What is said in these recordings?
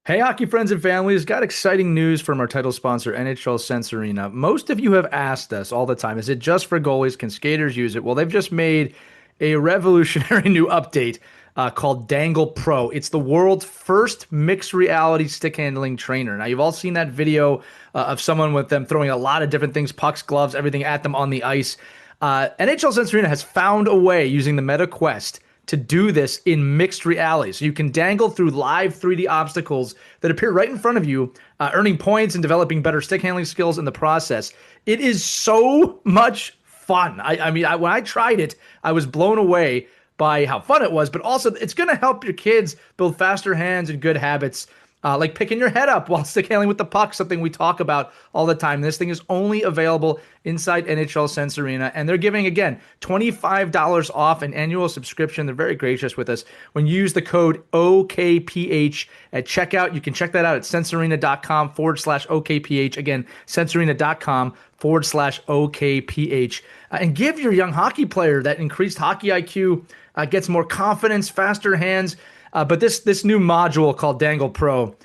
Hey, hockey friends and families, got exciting news from our title sponsor, NHL Sense Arena. Most of you have asked us all the time, is it just for goalies? Can skaters use it? Well, they've just made a revolutionary new update called Dangle Pro. It's the world's first mixed reality stick handling trainer. Now, you've all seen that video of someone with them throwing a lot of different things, pucks, gloves, everything at them on the ice. NHL Sense Arena has found a way using the Meta Quest to do this in mixed reality. So you can dangle through live 3D obstacles that appear right in front of you, earning points and developing better stick handling skills in the process. It is so much fun. When I tried it, I was blown away by how fun it was, but also it's going to help your kids build faster hands and good habits. Like picking your head up while stick handling with the puck, something we talk about all the time. This thing is only available inside NHL Sense Arena, and they're giving, again, $25 off an annual subscription. They're very gracious with us. When you use the code OKPH at checkout, you can check that out at sensearena.com/OKPH. Again, sensearena.com/OKPH. And give your young hockey player that increased hockey IQ, gets more confidence, faster hands. But this new module called Dangle Pro,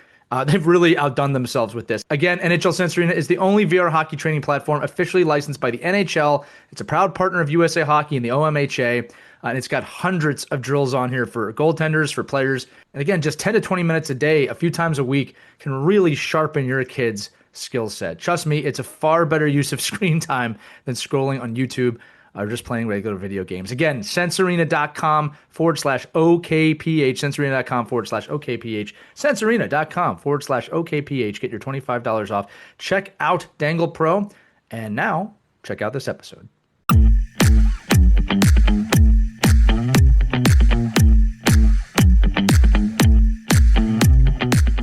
they've really outdone themselves with this. Again, NHL Sense Arena is the only VR hockey training platform officially licensed by the NHL. It's a proud partner of USA Hockey and the OMHA. And it's got hundreds of drills on here for goaltenders, for players. And again, just 10 to 20 minutes a day, a few times a week, can really sharpen your kid's skill set. Trust me, it's a far better use of screen time than scrolling on YouTube or just playing regular video games. Again, sensearena.com/OKPH, sensearena.com/OKPH, sensearena.com/OKPH. Get your $25 off. Check out Dangle Pro. And now, check out this episode.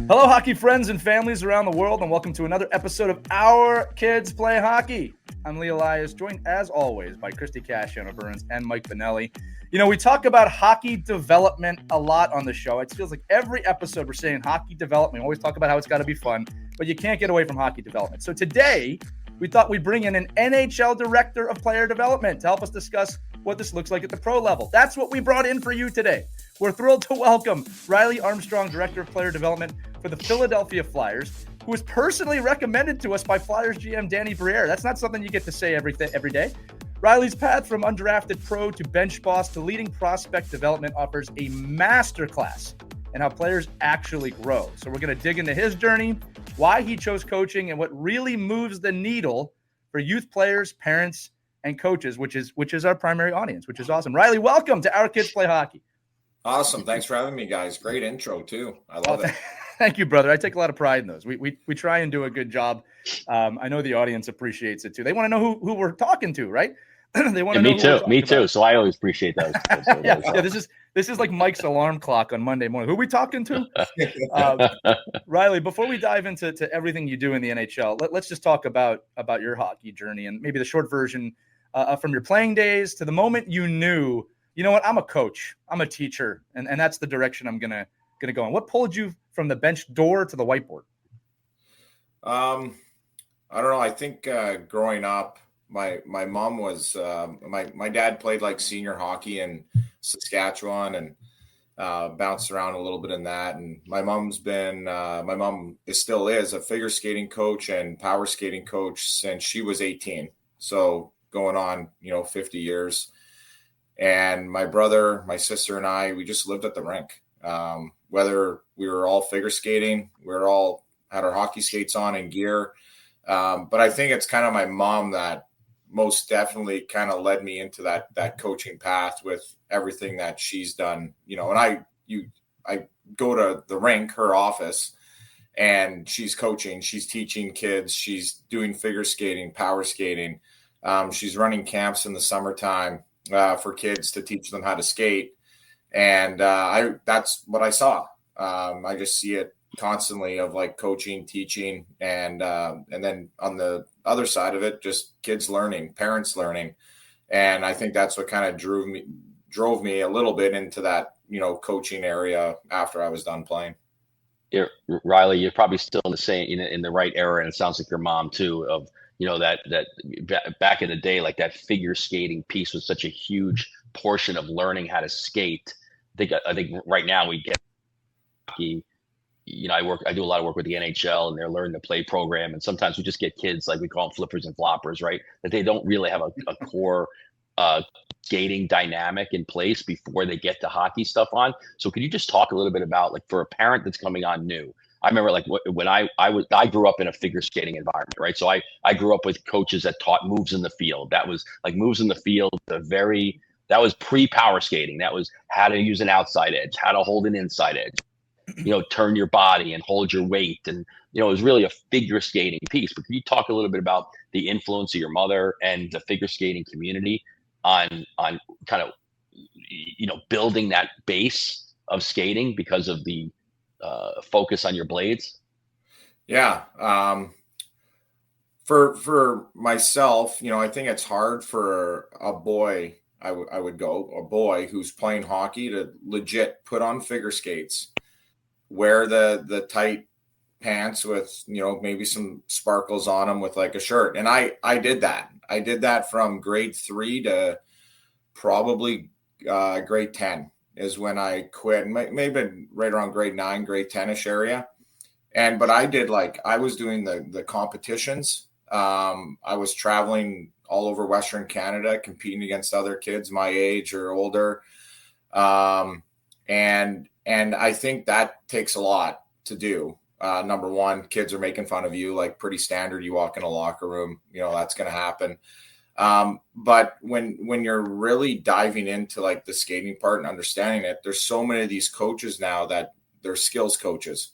Hello, hockey friends and families around the world, and welcome to another episode of Our Kids Play Hockey. I'm Lee Elias, joined as always by Christy Cash, Anna Burns, and Mike Benelli. You know, we talk about hockey development a lot on the show. It feels like every episode we're saying hockey development. We always talk about how it's got to be fun, but you can't get away from hockey development. So today, we thought we'd bring in an NHL director of player development to help us discuss what this looks like at the pro level. That's what we brought in for you today. We're thrilled to welcome Riley Armstrong, director of player development for the Philadelphia Flyers, who was personally recommended to us by Flyers GM Danny Brière. That's not something you get to say every day. Riley's path from undrafted pro to bench boss to leading prospect development offers a masterclass in how players actually grow. So we're going to dig into his journey, why he chose coaching, and what really moves the needle for youth players, parents, and coaches, which is our primary audience, which is awesome. Riley, welcome to Our Kids Play Hockey. Awesome. Thanks for having me, guys. Great intro, too. I love it. Thank you, brother. I take a lot of pride in those. We try and do a good job. I know the audience appreciates it, too. They want to know who we're talking to, right? They want to know. Me too. So I always appreciate those. Yeah, this is like Mike's alarm clock on Monday morning. Who are we talking to? Riley, before we dive into everything you do in the NHL, let's just talk about your hockey journey and maybe the short version from your playing days to the moment you knew, you know what, I'm a coach, I'm a teacher, and that's the direction I'm gonna go in. What pulled you from the bench door to the whiteboard? I don't know. I think growing up, my mom was my dad played like senior hockey in Saskatchewan and bounced around a little bit in that. And my mom still is a figure skating coach and power skating coach since she was 18. So going on, 50 years. And my brother, my sister, and I, we just lived at the rink. Whether we were all figure skating, we were all had our hockey skates on and gear. But I think it's kind of my mom that most definitely kind of led me into that coaching path with everything that she's done. And I go to the rink, her office, and she's coaching, she's teaching kids, she's doing figure skating, power skating. She's running camps in the summertime for kids to teach them how to skate. And that's what I saw. I just see it constantly of like coaching, teaching, and then on the other side of it, just kids learning, parents learning. And I think that's what kind of drove me a little bit into that, coaching area after I was done playing. Yeah, Riley, you're probably still in the same, in the right era. And it sounds like your mom too, of, that back in the day, like that figure skating piece was such a huge portion of learning how to skate. I think right now we get hockey, I do a lot of work with the NHL and their learn to play program. And sometimes we just get kids, like we call them flippers and floppers, right? That they don't really have a core skating dynamic in place before they get the hockey stuff on. So could you just talk a little bit about, like, for a parent that's coming on new? I remember, like, when I grew up in a figure skating environment, right? So I grew up with coaches that taught moves in the field. That was like moves in the field, that was pre-power skating. That was how to use an outside edge, how to hold an inside edge, turn your body and hold your weight. And, it was really a figure skating piece. But can you talk a little bit about the influence of your mother and the figure skating community on kind of, building that base of skating because of the focus on your blades? Yeah. For myself, I think it's hard for a boy, a boy who's playing hockey to legit put on figure skates, wear the tight pants with, maybe some sparkles on them with like a shirt. And I did that. I did that from grade 3 to probably grade 10 is when I quit. Maybe right around grade 9, grade 10-ish area. But I was doing the competitions. I was traveling all over Western Canada, competing against other kids my age or older. And I think that takes a lot to do. Number one, kids are making fun of you, like pretty standard. You walk in a locker room, that's going to happen. But when you're really diving into like the skating part and understanding it, there's so many of these coaches now that they're skills coaches.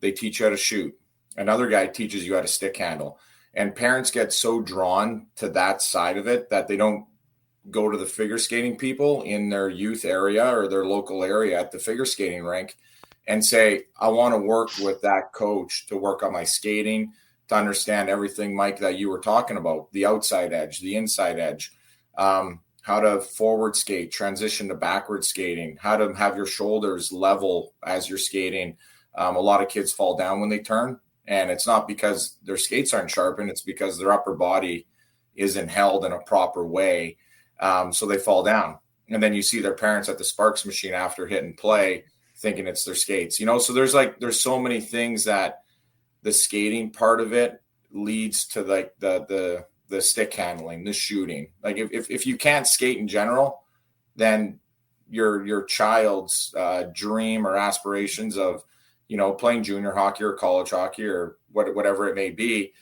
They teach you how to shoot. Another guy teaches you how to stick handle. And parents get so drawn to that side of it that they don't go to the figure skating people in their youth area or their local area at the figure skating rink and say, I want to work with that coach to work on my skating, to understand everything, Mike, that you were talking about, the outside edge, the inside edge, how to forward skate, transition to backward skating, how to have your shoulders level as you're skating. A lot of kids fall down when they turn, and it's not because their skates aren't sharpened. It's because their upper body isn't held in a proper way. So they fall down. And then you see their parents at the Sparks machine after hit and play thinking it's their skates, so there's so many things that the skating part of it leads to like the stick handling, the shooting. Like if you can't skate in general, then your child's dream or aspirations of, playing junior hockey or college hockey or whatever it may be,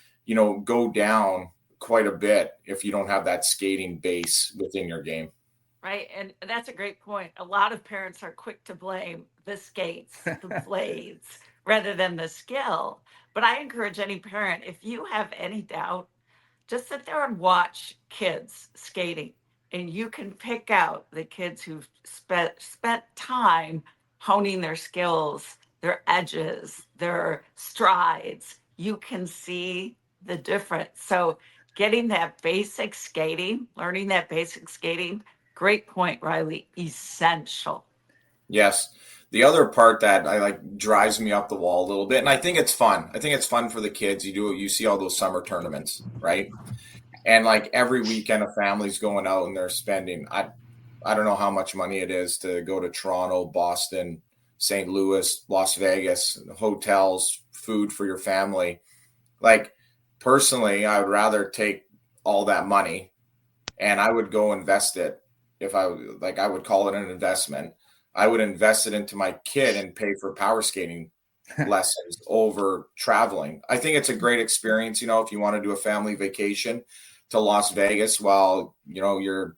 go down quite a bit if you don't have that skating base within your game. Right. And that's a great point. A lot of parents are quick to blame the skates, the blades, rather than the skill. But I encourage any parent, if you have any doubt, just sit there and watch kids skating. And you can pick out the kids who've spent time honing their skills, their edges, their strides. You can see the difference. So getting that basic skating, learning that basic skating, great point, Riley, essential. Yes. The other part that I like drives me up the wall a little bit, and I think it's fun. I think it's fun for the kids. You see all those summer tournaments, right? And like every weekend a family's going out and they're spending, I don't know how much money it is to go to Toronto, Boston, St. Louis, Las Vegas, hotels, food for your family. Like personally, I would rather take all that money and I would go invest it. If I would call it an investment. I would invest it into my kid and pay for power skating lessons over traveling. I think it's a great experience, if you want to do a family vacation to Las Vegas while, your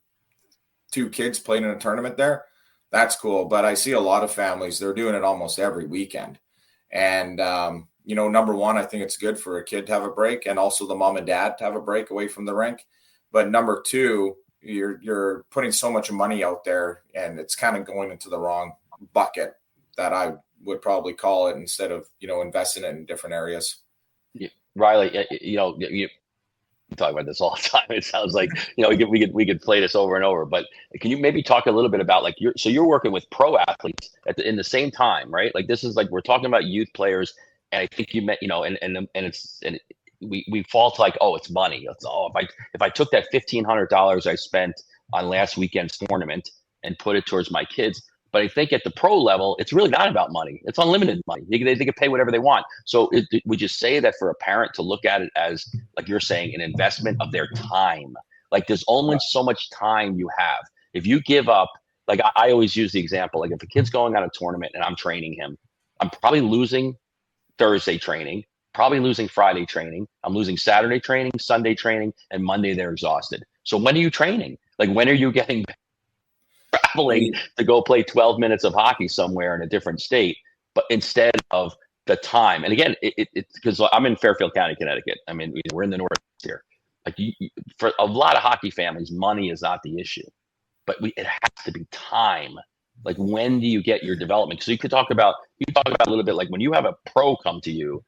2 kids playing in a tournament there. That's cool. But I see a lot of families, they're doing it almost every weekend. And, number one, I think it's good for a kid to have a break and also the mom and dad to have a break away from the rink. But number 2, you're putting so much money out there and it's kind of going into the wrong bucket that I would probably call it instead of, investing it in different areas. Yeah. Riley, you talk about this all the time. It sounds like, we could play this over and over, but can you maybe talk a little bit about like you're working with pro athletes in the same time, right? Like this is like, we're talking about youth players. And I think you met, we fall to like, oh, it's money. It's if I took that $1,500 I spent on last weekend's tournament and put it towards my kids, But I think at the pro level, it's really not about money. It's unlimited money. They can pay whatever they want. So would you say that for a parent to look at it as, like you're saying, an investment of their time? Like there's only so much time you have. If you give up, like I always use the example, like if a kid's going on a tournament and I'm training him, I'm probably losing Thursday training, probably losing Friday training. I'm losing Saturday training, Sunday training, and Monday they're exhausted. So when are you training? Like when are you getting traveling to go play 12 minutes of hockey somewhere in a different state, but instead of the time? And again, it's because I'm in Fairfield County, Connecticut. I mean, we're in the North here. Like for a lot of hockey families, money is not the issue, but it has to be time. Like when do you get your development? So you talk about a little bit like when you have a pro come to you,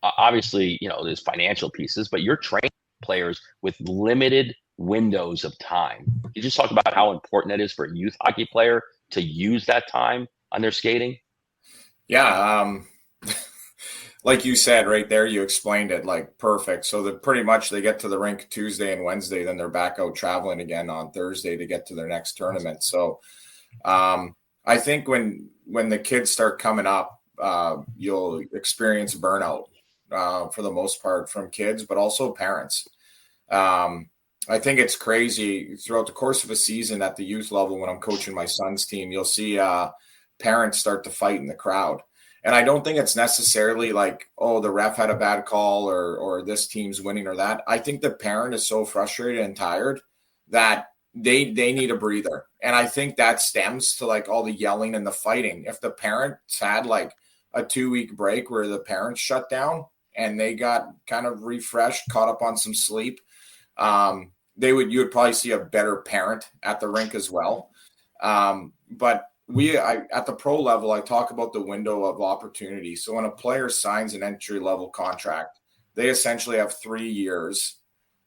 obviously, there's financial pieces, but you're training players with limited windows of time. You just talk about how important that is for a youth hockey player to use that time on their skating. Yeah. Like you said right there, you explained it like perfect. So that pretty much they get to the rink Tuesday and Wednesday, then they're back out traveling again on Thursday to get to their next tournament. So I think when the kids start coming up, you'll experience burnout for the most part from kids, but also parents. I think it's crazy throughout the course of a season at the youth level. When I'm coaching my son's team, you'll see parents start to fight in the crowd. And I don't think it's necessarily like, oh, the ref had a bad call or this team's winning or that. I think the parent is so frustrated and tired that they need a breather. And I think that stems to like all the yelling and the fighting. If the parents had like a 2-week break where the parents shut down and they got kind of refreshed, caught up on some sleep, you would probably see a better parent at the rink as well. But at the pro level, I talk about the window of opportunity. So when a player signs an entry level contract, they essentially have 3 years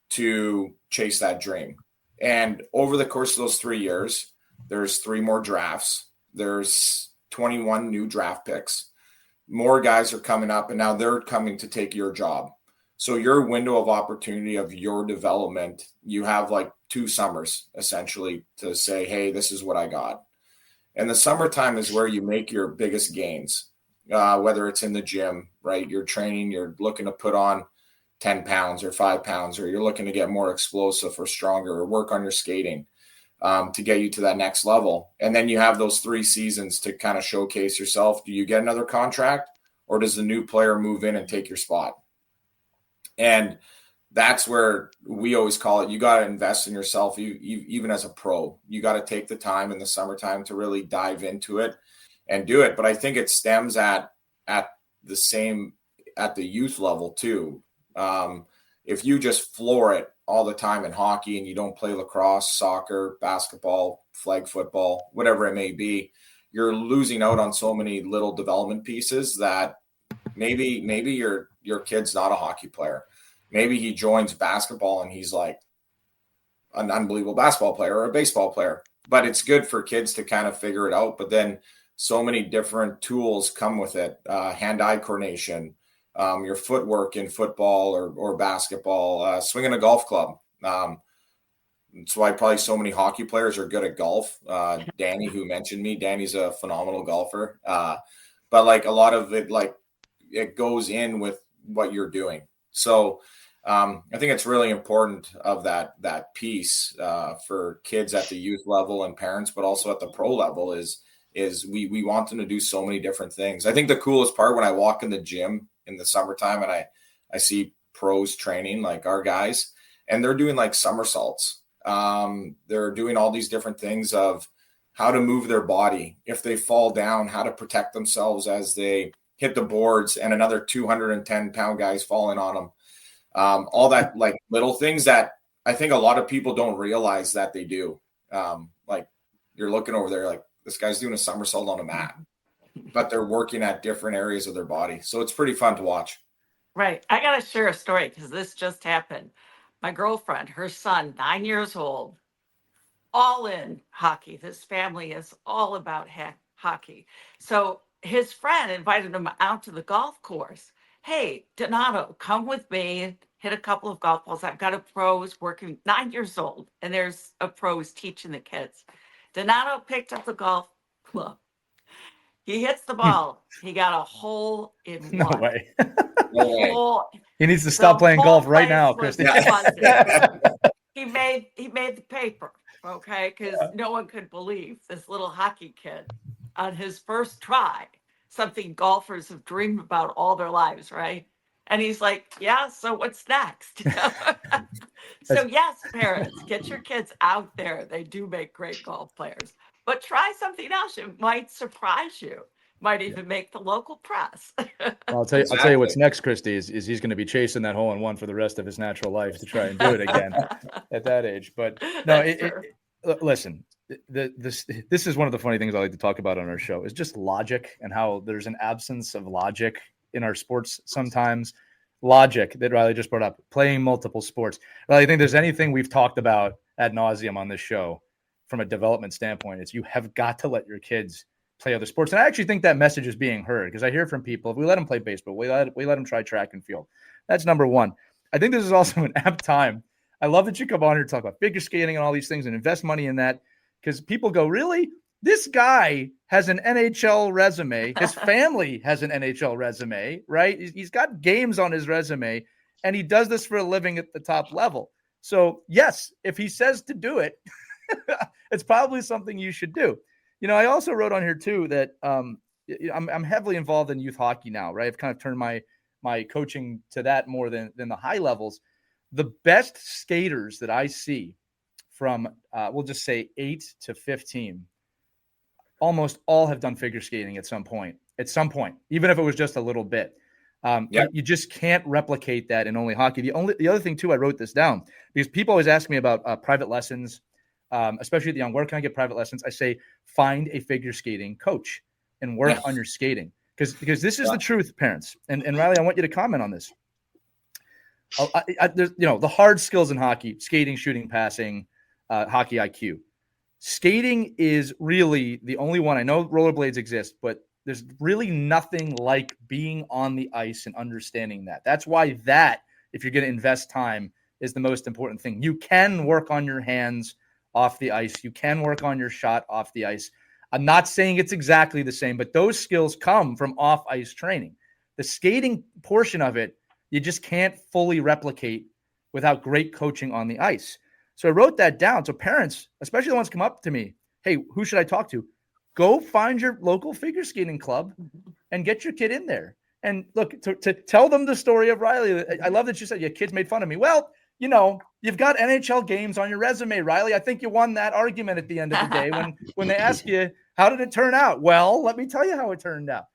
to chase that dream. And over the course of those 3 years, there's 3 more drafts. There's 21 new draft picks. More guys are coming up, and now they're coming to take your job. So your window of opportunity of your development, you have like 2 summers essentially to say, hey, this is what I got. And the summertime is where you make your biggest gains, whether it's in the gym, right? You're training, you're looking to put on 10 pounds or 5 pounds, or you're looking to get more explosive or stronger or work on your skating to get you to that next level. And then you have those 3 seasons to kind of showcase yourself. Do you get another contract, or does the new player move in and take your spot? And that's where we always call it, you got to invest in yourself. Even as a pro, you got to take the time in the summertime to really dive into it and do it. But I think it stems at the youth level too. If you just floor it all the time in hockey and you don't play lacrosse, soccer, basketball, flag football, whatever it may be, you're losing out on so many little development pieces that maybe your kid's not a hockey player. Maybe he joins basketball and he's like an unbelievable basketball player or a baseball player. But it's good for kids to kind of figure it out. But then so many different tools come with it. Hand-eye coordination, your footwork in football or basketball, swinging a golf club. That's why probably so many hockey players are good at golf. Danny, who mentioned me, Danny's a phenomenal golfer. But like a lot of it, like it goes in with what you're doing. So I think it's really important of that piece for kids at the youth level and parents, but also at the pro level is we want them to do so many different things. I think the coolest part when I walk in the gym in the summertime and I see pros training like our guys, and they're doing like somersaults. They're doing all these different things of how to move their body. If they fall down, how to protect themselves as they hit the boards and another 210-pound guy's falling on them. All that like little things that I think a lot of people don't realize that they do. Like you're looking over there, like this guy's doing a somersault on a mat, but they're working at different areas of their body. So it's pretty fun to watch. Right. I got to share a story because this just happened. My girlfriend, her son, 9 years old, all in hockey. This family is all about hockey. So his friend invited him out to the golf course. Hey, Donato, come with me, hit a couple of golf balls. I've got a pro who's working, 9 years old, and there's a pro who's teaching the kids. Donato picked up the golf Look, he hits the ball. He got a hole in No one. way. No way. Whole, He needs to the stop playing whole golf right place now, was Christy. buzzing. He made the paper, okay? Because no one could believe this little hockey kid on his first try, something golfers have dreamed about all their lives, right? And he's like, yeah, so what's next? So yes, parents, get your kids out there. They do make great golf players. But try something else. It might surprise you. Might even make the local press. I'll tell you what's next, Christy, is he's going to be chasing that hole in one for the rest of his natural life to try and do it again at that age. But no, listen, this is one of the funny things I like to talk about on our show is just logic and how there's an absence of logic in our sports sometimes. Logic that Riley just brought up, playing multiple sports. Riley, I think there's anything we've talked about ad nauseum on this show from a development standpoint, it's you have got to let your kids play other sports. And I actually think that message is being heard because I hear from people, if we let them play baseball, we let them try track and field. That's number one. I think this is also an apt time. I love that you come on here and talk about figure skating and all these things and invest money in that because people go, really? This guy has an NHL resume. His family has an NHL resume, right? He's got games on his resume, and he does this for a living at the top level. So, yes, if he says to do it, it's probably something you should do. You know, I also wrote on here, too, that I'm heavily involved in youth hockey now, right? I've kind of turned my coaching to that more than the high levels. The best skaters that I see from, we'll just say 8 to 15, almost all have done figure skating at some point, even if it was just a little bit. You just can't replicate that in only hockey. The other thing too, I wrote this down because people always ask me about private lessons, especially at the young. Where can I get private lessons? I say, find a figure skating coach and work on your skating because this is the truth, parents. And Riley, I want you to comment on this. There's, the hard skills in hockey, skating, shooting, passing, hockey IQ. Skating is really the only one. I know rollerblades exist, but there's really nothing like being on the ice and understanding that. That's why if you're going to invest time, is the most important thing. You can work on your hands off the ice. You can work on your shot off the ice. I'm not saying it's exactly the same, but those skills come from off-ice training. The skating portion of it, you just can't fully replicate without great coaching on the ice. So I wrote that down. So parents, especially the ones come up to me, hey, who should I talk to? Go find your local figure skating club and get your kid in there. And look, to tell them the story of Riley. I love that you said your kids made fun of me. Well, you've got NHL games on your resume, Riley. I think you won that argument at the end of the day when they ask you, how did it turn out? Well, let me tell you how it turned out.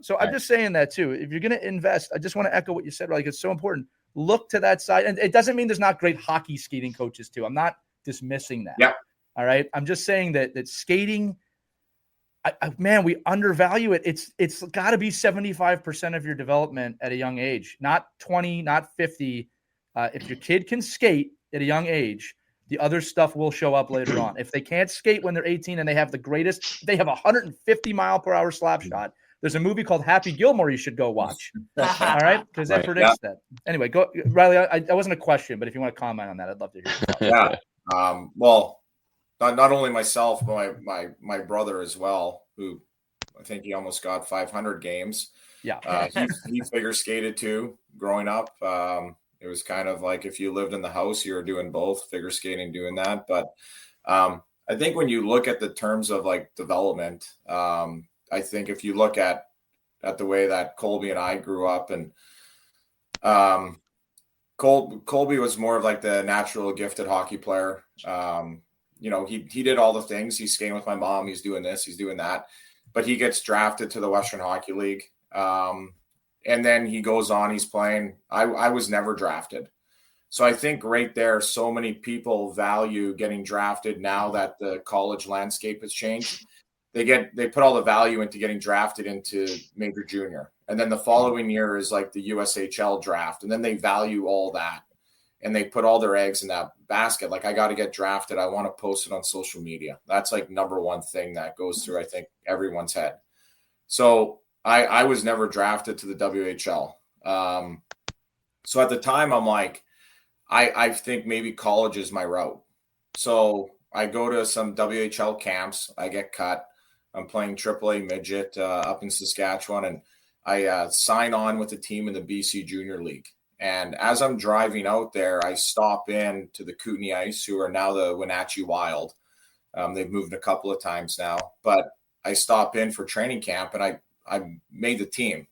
So I'm just saying that too. If you're going to invest, I just want to echo what you said, Riley. It's so important. Look to that side. And it doesn't mean there's not great hockey skating coaches too. I'm not dismissing that. Yeah. All right. I'm just saying that skating, man, we undervalue it. It's got to be 75% of your development at a young age, not 20, not 50. If your kid can skate at a young age, the other stuff will show up later on. If they can't skate when they're 18 and they have they have 150 mile per hour slap shot. There's a movie called Happy Gilmore you should go watch. All right? Because that predicts that. Anyway, go, Riley. That wasn't a question, but if you want to comment on that, I'd love to hear. Well, not only myself, but my brother as well, who I think he almost got 500 games. Yeah. He figure skated too growing up. It was kind of like if you lived in the house, you were doing both, figure skating, doing that. But I think when you look at the terms of like development, I think if you look at the way that Colby and I grew up, and Colby was more of like the natural gifted hockey player. He did all the things. He's skating with my mom. He's doing this, he's doing that, but he gets drafted to the Western Hockey League. And then he goes on, he's playing. I was never drafted. So I think right there, so many people value getting drafted now that the college landscape has changed. They put all the value into getting drafted into major junior. And then the following year is like the USHL draft. And then they value all that. And they put all their eggs in that basket. Like, I got to get drafted. I want to post it on social media. That's like number one thing that goes through, I think, everyone's head. So I was never drafted to the WHL. So at the time, I'm like, I think maybe college is my route. So I go to some WHL camps. I get cut. I'm playing AAA midget up in Saskatchewan, and I sign on with the team in the BC Junior League. And as I'm driving out there, I stop in to the Kootenay Ice, who are now the Wenatchee Wild. They've moved a couple of times now, but I stop in for training camp, and I made the team.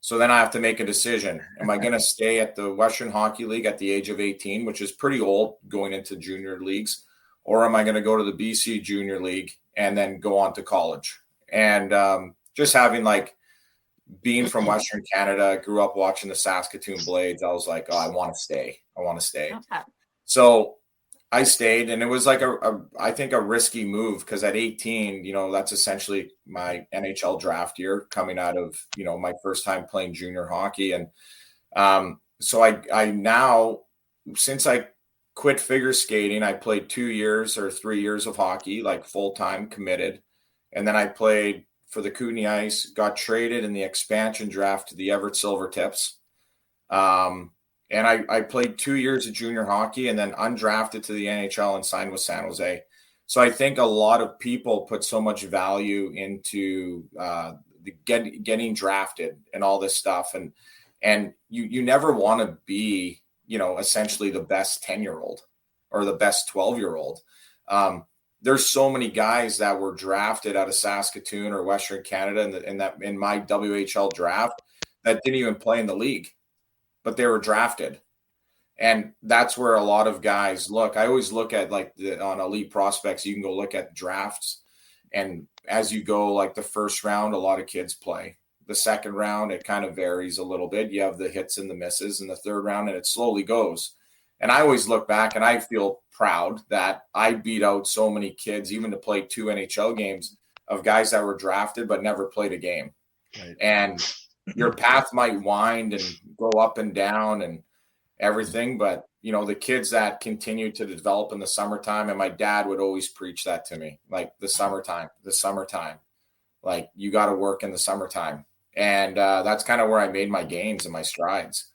So then I have to make a decision. Am I going to stay at the Western Hockey League at the age of 18, which is pretty old going into junior leagues, or am I going to go to the BC Junior League and then go on to college? And just having being from Western Canada, grew up watching the Saskatoon Blades. I was like, oh, I want to stay. Okay. So I stayed, and it was I think a risky move, because at 18, that's essentially my NHL draft year, coming out of, my first time playing junior hockey. And so I now, since I quit figure skating, I played 2 years or 3 years of hockey, full-time committed. And then I played for the Kootenay Ice, got traded in the expansion draft to the Everett Silvertips. And I played 2 years of junior hockey and then undrafted to the NHL and signed with San Jose. So I think a lot of people put so much value into getting drafted and all this stuff. And you never want to be, essentially the best 10-year-old or the best 12-year-old. There's so many guys that were drafted out of Saskatoon or Western Canada in my WHL draft that didn't even play in the league, but they were drafted. And that's where a lot of guys look. I always look at on Elite Prospects, you can go look at drafts. And as you go, the first round, a lot of kids play. The second round, it kind of varies a little bit. You have the hits and the misses. In the third round, and it slowly goes. And I always look back and I feel proud that I beat out so many kids, even to play 2 NHL games, of guys that were drafted but never played a game. Right. And your path might wind and go up and down and everything, but the kids that continue to develop in the summertime, and my dad would always preach that to me, the summertime, you got to work in the summertime. And that's kind of where I made my gains and my strides.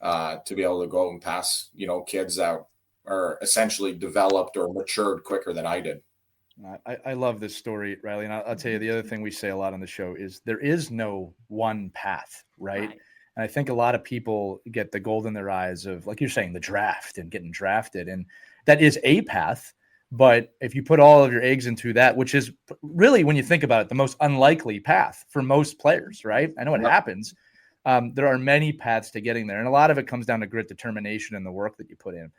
To be able to go and pass, kids that are essentially developed or matured quicker than I did. I love this story, Riley. And I'll tell you, the other thing we say a lot on the show is there is no one path, right? And I think a lot of people get the gold in their eyes of, like you're saying, the draft and getting drafted. And that is a path. But if you put all of your eggs into that, which is really, when you think about it, the most unlikely path for most players, right? I know it happens. There are many paths to getting there, and a lot of it comes down to grit, determination, and the work that you put in.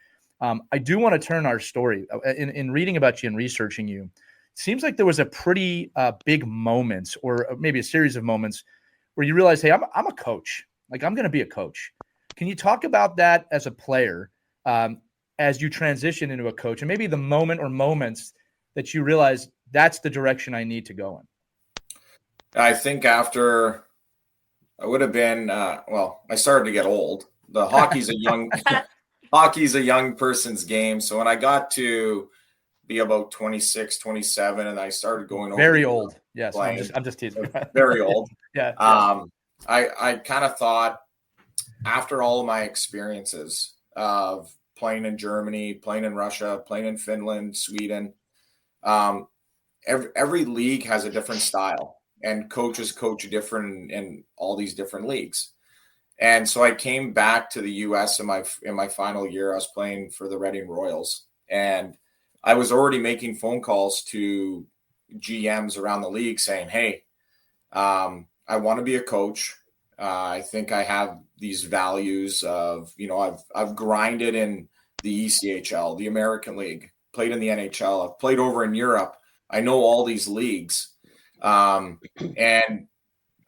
I do want to turn our story in reading about you and researching you. It seems like there was a pretty big moment, or maybe a series of moments, where you realized, hey, I'm a coach. I'm going to be a coach. Can you talk about that as a player, as you transition into a coach, and maybe the moment or moments that you realize that's the direction I need to go in? I think after. I would have been, I started to get old. The hockey's a young person's game. So when I got to be about 26, 27, and I started going over. Very old. Yes. I'm just teasing. Very old. Yeah. I kind of thought, after all of my experiences of playing in Germany, playing in Russia, playing in Finland, Sweden, every league has a different style. And coaches coach different in all these different leagues. And so I came back to the U.S. in my final year. I was playing for the Reading Royals. And I was already making phone calls to GMs around the league saying, hey, I want to be a coach. I think I have these values of, I've grinded in the ECHL, the American League, played in the NHL. I've played over in Europe. I know all these leagues. And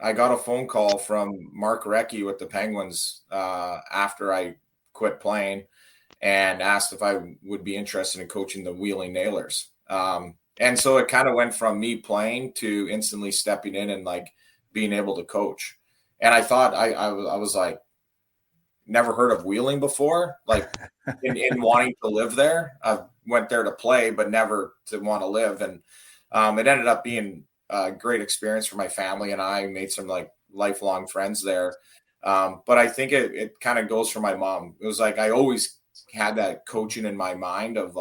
I got a phone call from Mark Recchi with the Penguins after I quit playing, and asked if I would be interested in coaching the Wheeling Nailers. And so it kind of went from me playing to instantly stepping in and being able to coach. And I thought I was never heard of Wheeling before, in wanting to live there. I went there to play, but never to want to live. And it ended up being a great experience for my family, and I made some lifelong friends there. But I think it kind of goes for my mom. It was I always had that coaching in my mind of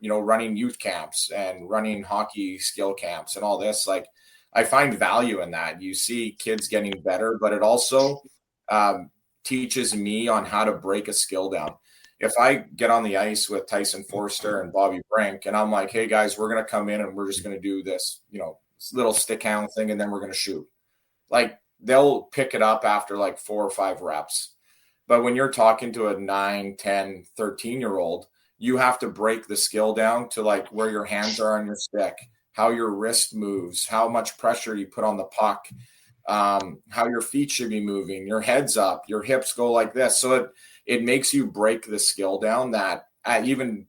running youth camps and running hockey skill camps and all this. Like, I find value in that. You see kids getting better, but it also teaches me on how to break a skill down. If I get on the ice with Tyson Forster and Bobby Brink, and I'm like, hey guys, we're going to come in and we're just going to do this, little stick handle thing, and then we're going to shoot. Like, they'll pick it up after like 4 or 5 reps. But when you're talking to a 9, 10, 13-year-old, you have to break the skill down to like where your hands are on your stick, how your wrist moves, how much pressure you put on the puck, how your feet should be moving, your head's up, your hips go like this. So it makes you break the skill down that even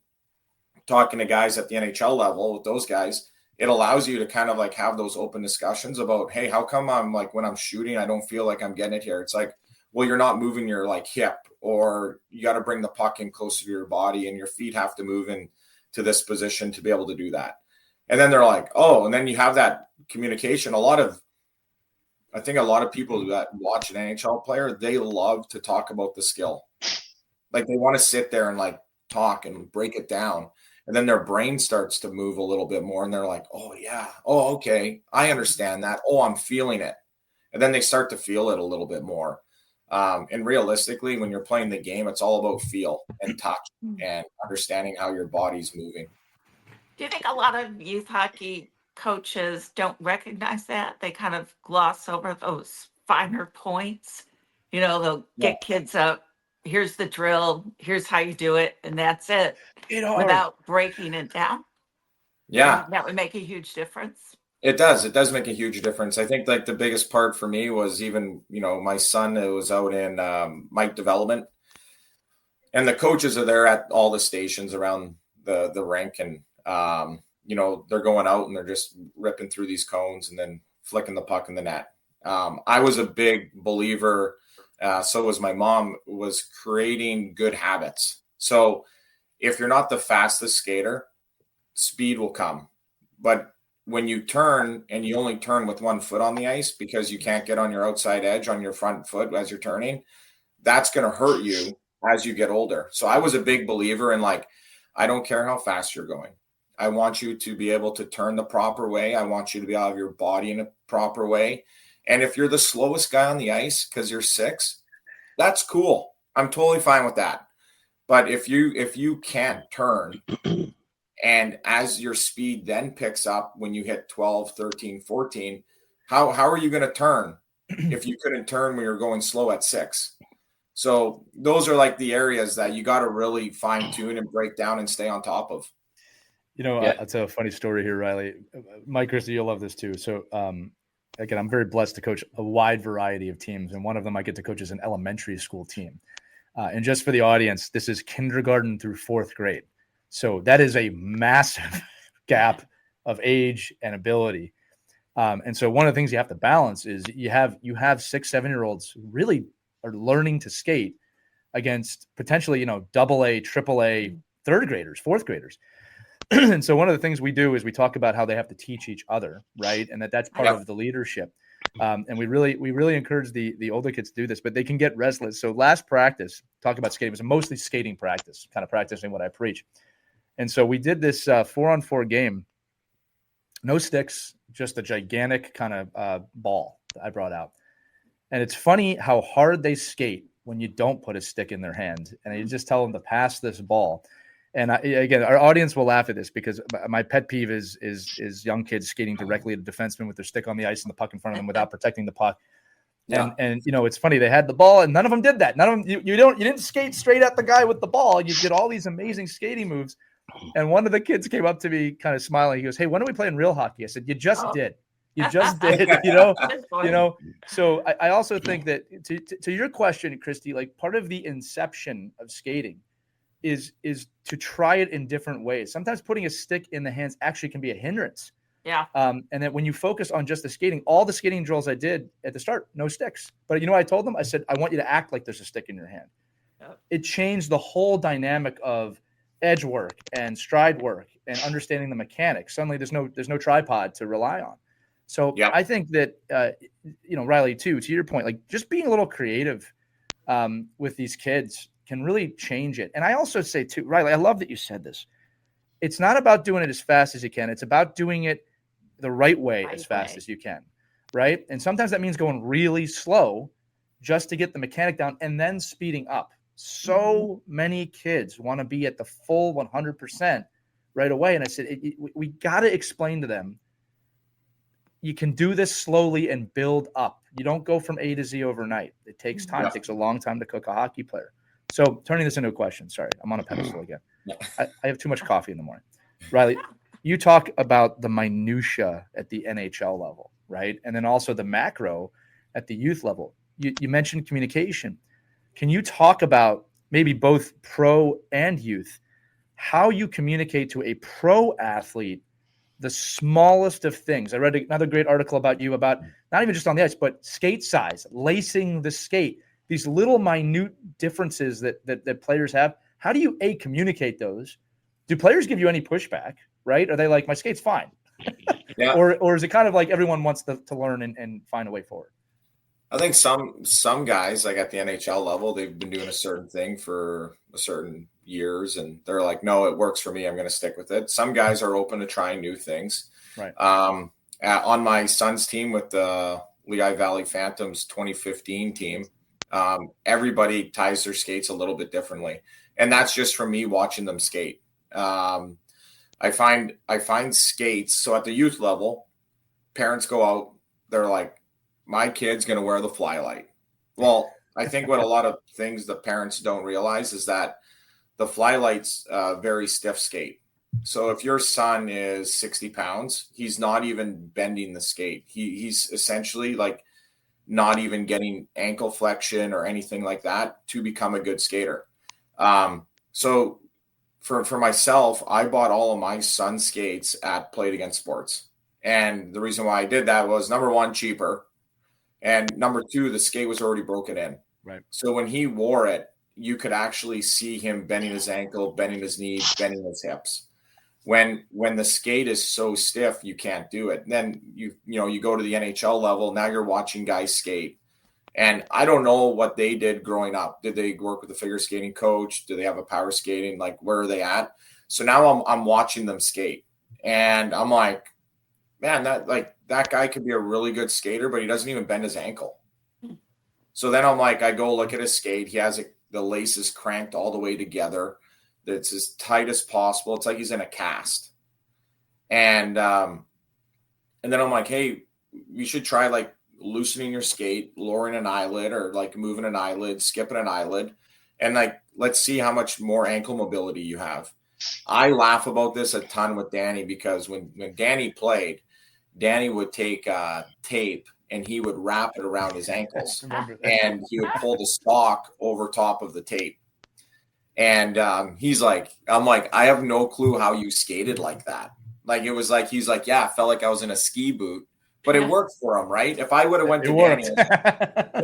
talking to guys at the NHL level with those guys, it allows you to kind of like have those open discussions about, hey, how come I'm like, when I'm shooting, I don't feel like I'm getting it here. It's like, well, you're not moving your like hip, or you got to bring the puck in closer to your body and your feet have to move into this position to be able to do that. And then they're like, oh, and then you have that communication. I think a lot of people that watch an NHL player, they love to talk about the skill. Like, they want to sit there and like talk and break it down. And then their brain starts to move a little bit more. And they're like, oh yeah. Oh, okay. I understand that. Oh, I'm feeling it. And then they start to feel it a little bit more. And realistically, when you're playing the game, it's all about feel and touch and understanding how your body's moving. Do you think a lot of youth hockey coaches don't recognize that? They kind of gloss over those finer points. They'll get kids up. Here's the drill. Here's how you do it. And that's it. Without breaking it down. Yeah. That would make a huge difference. It does. It does make a huge difference. I think like the biggest part for me was even, my son was out in Mike Development, and the coaches are there at all the stations around the rink. And, they're going out and they're just ripping through these cones and then flicking the puck in the net. I was a big believer. So was my mom, was creating good habits. So if you're not the fastest skater, speed will come. But when you turn and you only turn with one foot on the ice because you can't get on your outside edge on your front foot as you're turning, that's going to hurt you as you get older. So I was a big believer in like, I don't care how fast you're going. I want you to be able to turn the proper way. I want you to be out of your body in a proper way. And if you're the slowest guy on the ice because you're 6, that's cool. I'm totally fine with that. But if you can't turn, and as your speed then picks up when you hit 12, 13, 14, how are you going to turn if you couldn't turn when you're going slow at 6? So those are like the areas that you got to really fine tune and break down and stay on top of. I'll tell a funny story here, Riley. Mike, Christy, you'll love this too. So again, I'm very blessed to coach a wide variety of teams. And one of them I get to coach is an elementary school team. And just for the audience, this is kindergarten through 4th grade. So that is a massive gap of age and ability. And so one of the things you have to balance is you have 6, 7-year-olds who really are learning to skate against potentially, AA, AAA, 3rd graders, 4th graders. And so one of the things we do is we talk about how they have to teach each other, right? And that's part of the leadership. And we really encourage the older kids to do this, but they can get restless. So last practice, talk about skating, it was mostly skating practice, kind of practicing what I preach. And so we did this 4-on-4 game, no sticks, just a gigantic kind of ball that I brought out. And it's funny how hard they skate when you don't put a stick in their hand. And you just tell them to pass this ball. And again, our audience will laugh at this because my pet peeve is young kids skating directly at a defenseman with their stick on the ice and the puck in front of them without protecting the puck. And it's funny, they had the ball and none of them did that. None of them, you didn't skate straight at the guy with the ball. You did all these amazing skating moves. And one of the kids came up to me kind of smiling. He goes, "Hey, when are we playing real hockey?" I said, "You just did. You just did." So I also think that to your question, Christy, like part of the inception of skating is to try it in different ways. Sometimes putting a stick in the hands actually can be a hindrance. Yeah. And that when you focus on just the skating, all the skating drills I did at the start, no sticks. But I told them, I said, I want you to act like there's a stick in your hand. Yep. It changed the whole dynamic of edge work and stride work and understanding the mechanics. Suddenly there's no tripod to rely on. So I think that, Riley, too, to your point, like just being a little creative with these kids can really change it. And I also say too, Riley, I love that you said this. it's not about doing it as fast as you can. It's about doing it the right way as fast as you can, right? And sometimes that means going really slow just to get the mechanic down and then speeding up. So many kids want to be at the full 100% right away. And I said, we got to explain to them, you can do this slowly and build up. You don't go from A to Z overnight. It takes time. It takes a long time to cook a hockey player. So turning this into a question, sorry, I'm on a pedestal again. I have too much coffee in the morning. Riley, you talk about the minutia at the NHL level, right? And then also the macro at the youth level. You mentioned communication. Can you talk about maybe both pro and youth, how you communicate to a pro athlete the smallest of things? I read another great article about you about not even just on the ice, but skate size, lacing the skate, these little minute differences that players have. How do you communicate those? Do players give you any pushback, right? Are they like, my skate's fine? Yeah. Or is it kind of like everyone wants to learn and find a way forward? I think some guys, like at the NHL level, they've been doing a certain thing for a certain years, and they're like, no, it works for me, I'm going to stick with it. Some guys are open to trying new things. Right. On my son's team with the Lehigh Valley Phantoms 2015 team, everybody ties their skates a little bit differently, and that's just from me watching them skate. I find skates. So at the youth level, parents go out, they're like, my kid's going to wear the Flylight. Well, I think what a lot of things the parents don't realize is that the Flylight's a very stiff skate. So if your son is 60 pounds, he's not even bending the skate. He's essentially like not even getting ankle flexion or anything like that to become a good skater. So for myself, I bought all of my son's skates at Played Against Sports. And the reason why I did that was, number one, cheaper. And number two, the skate was already broken in. Right. So when he wore it, you could actually see him bending his ankle, bending his knee, bending his hips. When the skate is so stiff, you can't do it. And then you go to the NHL level. Now you're watching guys skate. And I don't know what they did growing up. Did they work with a figure skating coach? Do they have a power skating? Like, where are they at? So now I'm watching them skate. And I'm like, man, that guy could be a really good skater, but he doesn't even bend his ankle. So then I'm like, I go look at his skate. He has the laces cranked all the way together. It's as tight as possible. It's like he's in a cast. And then I'm like, hey, you should try like loosening your skate, lowering an eyelid, or like moving an eyelid, skipping an eyelid. And like, let's see how much more ankle mobility you have. I laugh about this a ton with Danny, because when Danny played, Danny would take tape and he would wrap it around his ankles, and he would pull the stock over top of the tape. And I'm like, I have no clue how you skated like that. Like, it was like, he's like, yeah, I felt like I was in a ski boot, but it worked for him, right? If I would have went to Danny,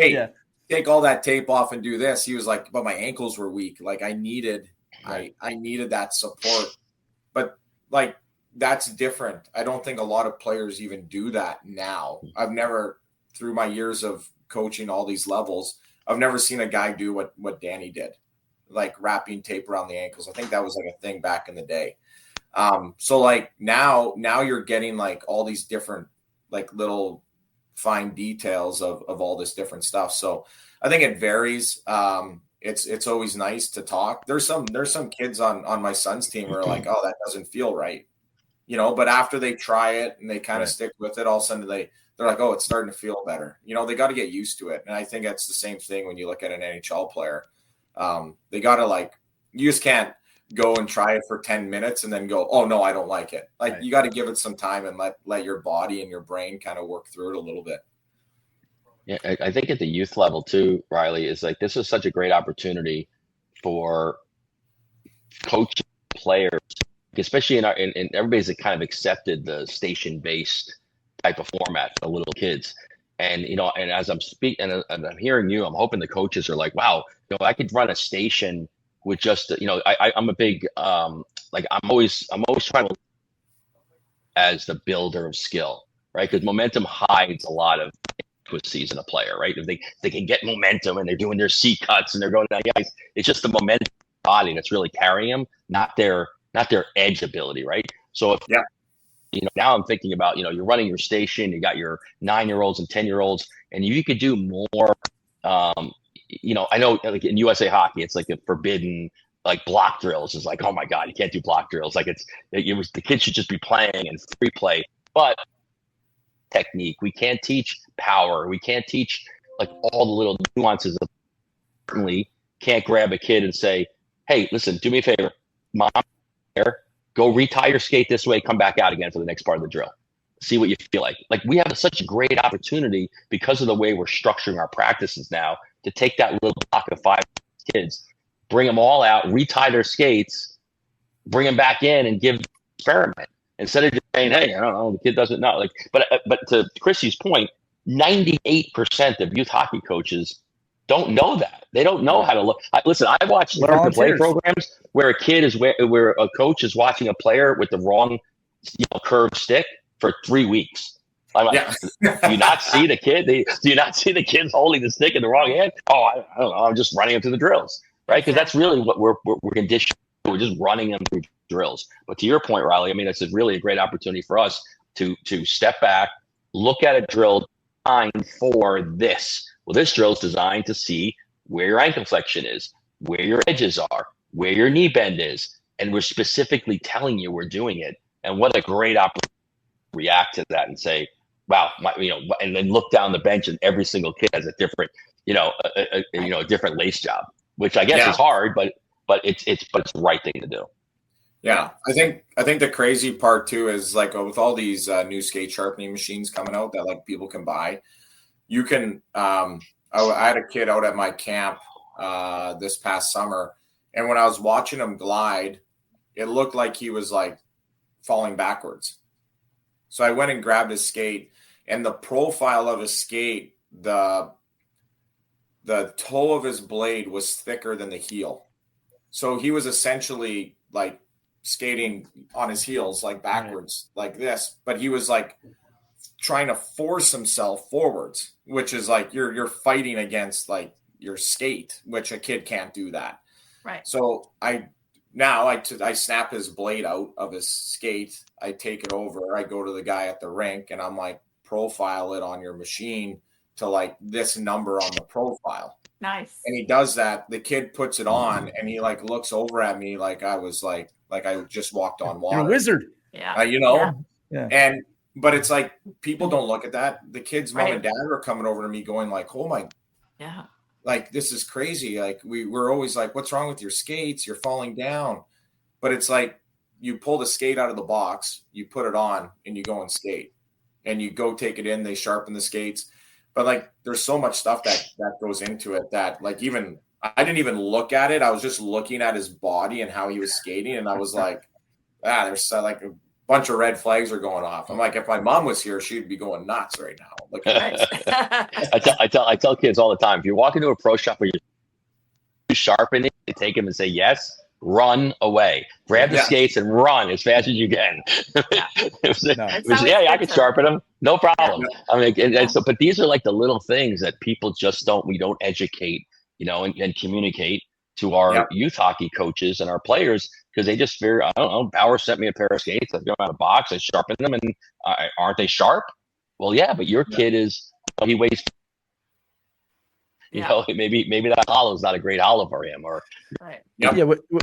hey, take all that tape off and do this, he was like, but my ankles were weak. Like, I needed that support. But like, that's different. I don't think a lot of players even do that now. I've never, through my years of coaching all these levels, I've never seen a guy do what Danny did, like wrapping tape around the ankles. I think that was like a thing back in the day. So like now you're getting like all these different like little fine details of all this different stuff. So I think it varies. It's always nice to talk. There's some kids on my son's team who are like, oh, that doesn't feel right. But after they try it and they kind of stick with it, all of a sudden they're like, oh, it's starting to feel better. They got to get used to it. And I think that's the same thing when you look at an NHL player. They got to you just can't go and try it for 10 minutes and then go, oh no, I don't like it. Like, you got to give it some time and let your body and your brain kind of work through it a little bit. Yeah. I think at the youth level too, Riley, is like, this is such a great opportunity for coaching players, especially in everybody's kind of accepted the station-based type of format for little kids. And, and as I'm speaking and I'm hearing you, I'm hoping the coaches are like, wow, I could run a station with just, I'm a big, I'm always trying to as the builder of skill, right? Because momentum hides a lot of inadequacies in a player, right? If they can get momentum and they're doing their C cuts and they're going down the ice, it's just the momentum body that's really carrying them, not their not their edge ability, right? So if now I'm thinking about, you're running your station, you got your 9-year-olds and 10-year-olds, and you could do more. I know like in USA hockey, it's like a forbidden, like block drills is like, oh my God, you can't do block drills. Like the kids should just be playing and free play. But technique, we can't teach power. We can't teach like all the little nuances of. Certainly can't grab a kid and say, hey, listen, do me a favor, mom, go retie your skate this way, come back out again for the next part of the drill. See what you feel like. Like we have such a great opportunity because of the way we're structuring our practices now to take that little block of 5 kids, bring them all out, retie their skates, bring them back in and give experiment instead of just saying, hey, I don't know, the kid doesn't know. Like, but to Chrissy's point, 98% of youth hockey coaches don't know that. They don't know how to look. Listen, I watched play programs where where a coach is watching a player with the wrong curved stick for 3 weeks. I'm like, do you not see the kid? Do you not see the kids holding the stick in the wrong hand? Oh, I don't know. I'm just running them through the drills, right? Because that's really what we're conditioned. We're just running them through drills. But to your point, Riley, I mean, it's really a great opportunity for us to step back, look at a drill designed for this. Well, this drill is designed to see where your ankle flexion is, where your edges are, where your knee bend is, and we're specifically telling you we're doing it. And what a great opportunity to react to that and say, wow, and then look down the bench and every single kid has a different, a different lace job, which I guess is hard, but it's the right thing to do. Yeah, I think the crazy part too is like with all these new skate sharpening machines coming out that like people can buy, you can. I had a kid out at my camp this past summer, and when I was watching him glide, it looked like he was like falling backwards. So I went and grabbed his skate, and the profile of his skate, the toe of his blade was thicker than the heel. So he was essentially like skating on his heels, like backwards, like this, but he was like trying to force himself forwards, which is like you're fighting against like your skate, which a kid can't do that. Right. So I snap his blade out of his skate. I take it over. I go to the guy at the rink and I'm like, profile it on your machine to like this number on the profile. Nice. And he does that. The kid puts it on and he like looks over at me like I was like I just walked on water. You're a wizard. Yeah. Yeah. But it's like people don't look at that. The kids' mom and dad are coming over to me going like, oh my, like this is crazy. Like we're always like, what's wrong with your skates? You're falling down. But it's like you pull the skate out of the box, you put it on, and you go and skate. And you go take it in, they sharpen the skates. But like there's so much stuff that goes into it that like even I didn't even look at it. I was just looking at his body and how he was skating. And I was like, there's like a bunch of red flags are going off. I'm like, if my mom was here, she'd be going nuts right now. Look at I tell kids all the time, if you walk into a pro shop where you're sharpening, you take them and say yes, run away. Grab the skates and run as fast as you can. I can sharpen them. No problem. I mean, but these are like the little things that people just we don't educate, and communicate to our youth hockey coaches and our players because they just figure, I don't know, Bauer sent me a pair of skates. I go out of the box, I sharpen them, and aren't they sharp? Well, yeah, but your kid is, he weighs, maybe that hollow is not a great hollow for him, or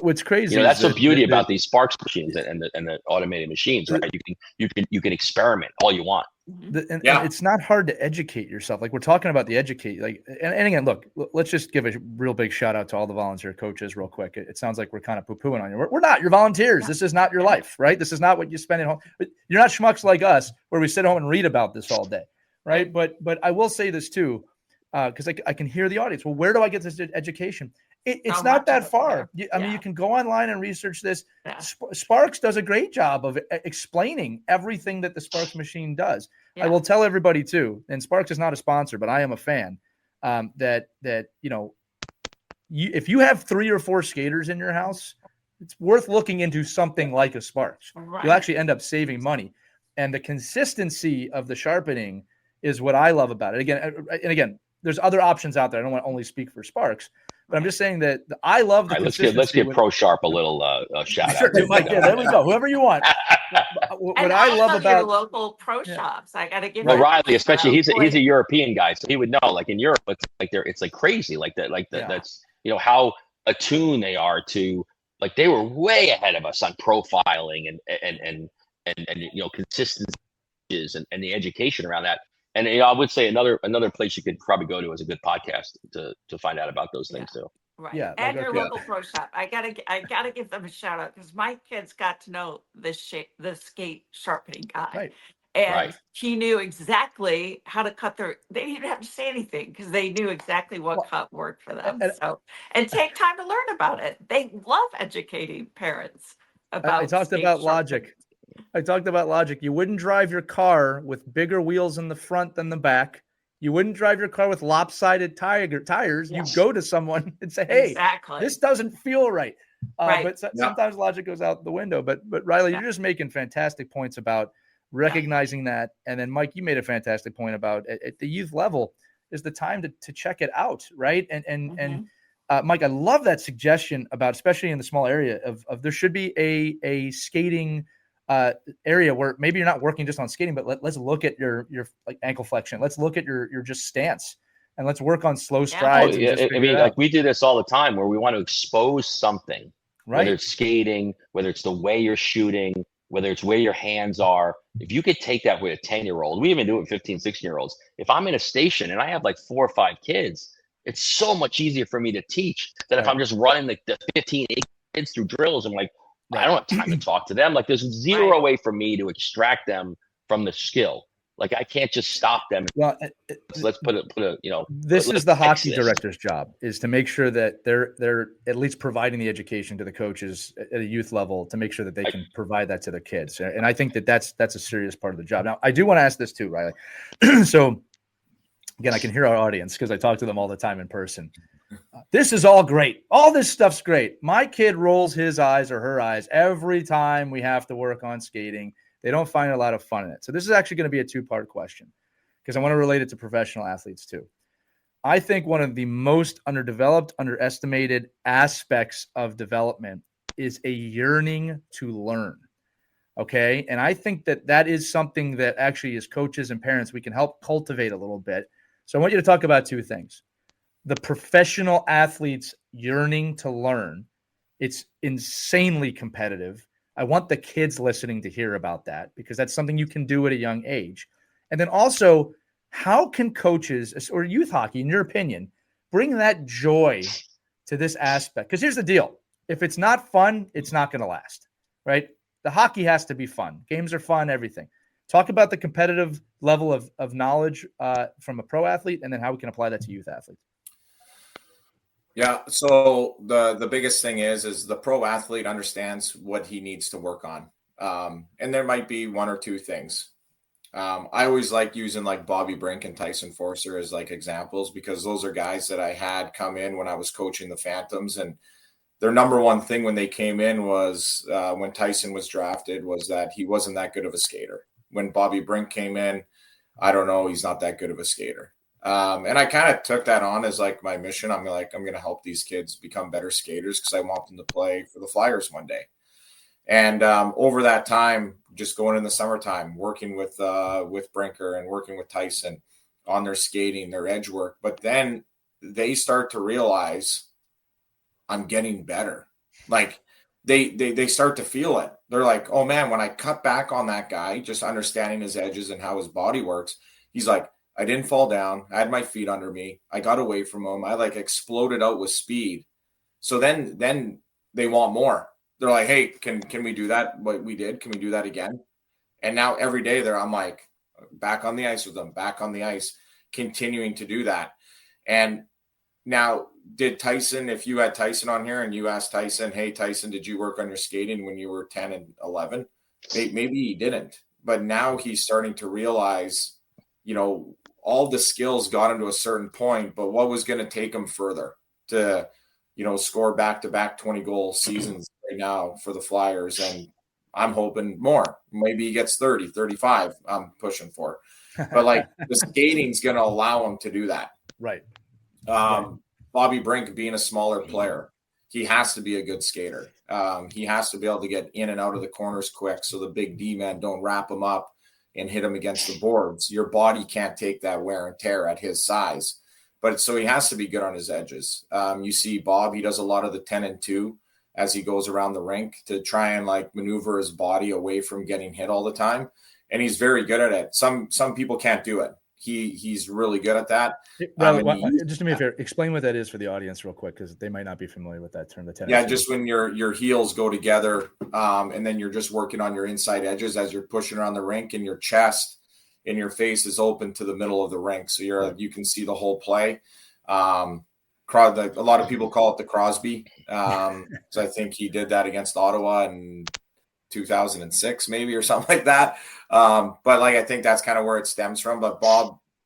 what's crazy, that's the beauty about these Sparks machines and the automated machines, right? You can experiment all you want. And it's not hard to educate yourself. Like we're talking about the educate, like, and again, look, let's just give a real big shout out to all the volunteer coaches real quick. It sounds like we're kind of poo-pooing on you. We're not. You're volunteers. This is not your life, right? This is not what you spend at home. You're not schmucks like us where we sit home and read about this all day, right? But I will say this too, because I can hear the audience. Well, where do I get this education? It's not that far. I mean, you can go online and research this. Yeah. Sparks does a great job of explaining everything that the Sparks machine does. Yeah. I will tell everybody too, and Sparks is not a sponsor, but I am a fan, that if you have 3 or 4 skaters in your house, it's worth looking into something like a Sparks. Right. You'll actually end up saving money. And the consistency of the sharpening is what I love about it. Again, there's other options out there. I don't want to only speak for Sparks, but I'm just saying that I love the consistency. Let's give Pro Sharp a little shout sure, out. Mike, yeah, there we go. Whoever you want. What I love about your local pro shops, I got to give. Well, Riley, especially he's a European guy, so he would know. Like in Europe, it's like crazy, like that, That's how attuned they are to. Like they were way ahead of us on profiling and consistencies and the education around that. And I would say another place you could probably go to is a good podcast to find out about those things too. Right. Yeah. And your local pro shop. I gotta give them a shout out because my kids got to know the skate sharpening guy. Right. And he knew exactly how to cut they didn't even have to say anything because they knew exactly what cut worked for them. And take time to learn about it. They love educating parents about I talked about logic. You wouldn't drive your car with bigger wheels in the front than the back. You wouldn't drive your car with lopsided tires. You go to someone and say, hey, this doesn't feel right. But sometimes logic goes out the window. But Riley, you're just making fantastic points about recognizing that. And then, Mike, you made a fantastic point about at the youth level is the time to check it out, right? And Mike, I love that suggestion about, especially in the small area of there should be a skating area where maybe you're not working just on skating, but let's look at your like ankle flexion. Let's look at your just stance, and let's work on slow strides. I mean, like we do this all the time where we want to expose something, whether it's skating, whether it's the way you're shooting, whether it's where your hands are. If you could take that with a 10-year-old, we even do it with 15, 16-year-olds. If I'm in a station and I have like 4 or 5 kids, it's so much easier for me to teach than if I'm just running the 15, 18 kids through drills. I'm like, I don't have time to talk to them. Like there's zero way for me to extract them from the skill. Like I can't just stop them. Well, let's put a This is the hockey director's job, is to make sure that they're at least providing the education to the coaches at a youth level to make sure that they can provide that to their kids. And I think that's a serious part of the job. Now, I do want to ask this too, Riley. So again, I can hear our audience because I talk to them all the time in person. This is all great. All this stuff's great. My kid rolls his eyes or her eyes every time we have to work on skating. They don't find a lot of fun in it. So this is actually going to be a 2-part question because I want to relate it to professional athletes too. I think one of the most underdeveloped, underestimated aspects of development is a yearning to learn. Okay. And I think that is something that actually as coaches and parents, we can help cultivate a little bit. So I want you to talk about 2 things. The professional athletes yearning to learn. It's insanely competitive. I want the kids listening to hear about that because that's something you can do at a young age. And then also, how can coaches or youth hockey, in your opinion, bring that joy to this aspect? Because here's the deal. If it's not fun, it's not going to last, right? The hockey has to be fun. Games are fun, everything. Talk about the competitive level of knowledge from a pro athlete and then how we can apply that to youth athletes. Yeah. So the biggest thing is the pro athlete understands what he needs to work on. And there might be 1 or 2 things. I always like using like Bobby Brink and Tyson Forcer as like examples because those are guys that I had come in when I was coaching the Phantoms, and their number one thing when they came in was when Tyson was drafted was that he wasn't that good of a skater. When Bobby Brink came in, I don't know, he's not that good of a skater. And I kind of took that on as like my mission. I'm going to help these kids become better skaters because I want them to play for the Flyers one day. And over that time, just going in the summertime, working with Brinker and working with Tyson on their skating, their edge work. But then they start to realize I'm getting better. Like they start to feel it. They're like, oh man, when I cut back on that guy, just understanding his edges and how his body works, he's like, I didn't fall down. I had my feet under me. I got away from him. I like exploded out with speed. So then they want more. They're like, hey, can we do that? What we did? Can we do that again? And now every day I'm like back on the ice with them, back on the ice, continuing to do that. And now did Tyson, if you had Tyson on here and you asked Tyson, hey, Tyson, did you work on your skating when you were 10 and 11? Maybe he didn't. But now he's starting to realize, all the skills got him to a certain point, but what was going to take him further to, score back-to-back 20-goal seasons right now for the Flyers. And I'm hoping more. Maybe he gets 30, 35 I'm pushing for. But like the skating's going to allow him to do that. Right. Bobby Brink being a smaller player, he has to be a good skater. He has to be able to get in and out of the corners quick so the big D men don't wrap him up and hit him against the boards. Your body can't take that wear and tear at his size. But so he has to be good on his edges. You see Bob, he does a lot of the 10 and 2 as he goes around the rink to try and like maneuver his body away from getting hit all the time. And he's very good at it. Some people can't do it. He's really good at that. Just do me a favor, explain what that is for the audience real quick, because they might not be familiar with that term. The 10 yeah, just when your heels go together, and then you're just working on your inside edges as you're pushing around the rink, and your chest and your face is open to the middle of the rink, so you can see the whole play. A lot of people call it the Crosby. So I think he did that against Ottawa in 2006, maybe, or something like that. But like I think that's kind of where it stems from. But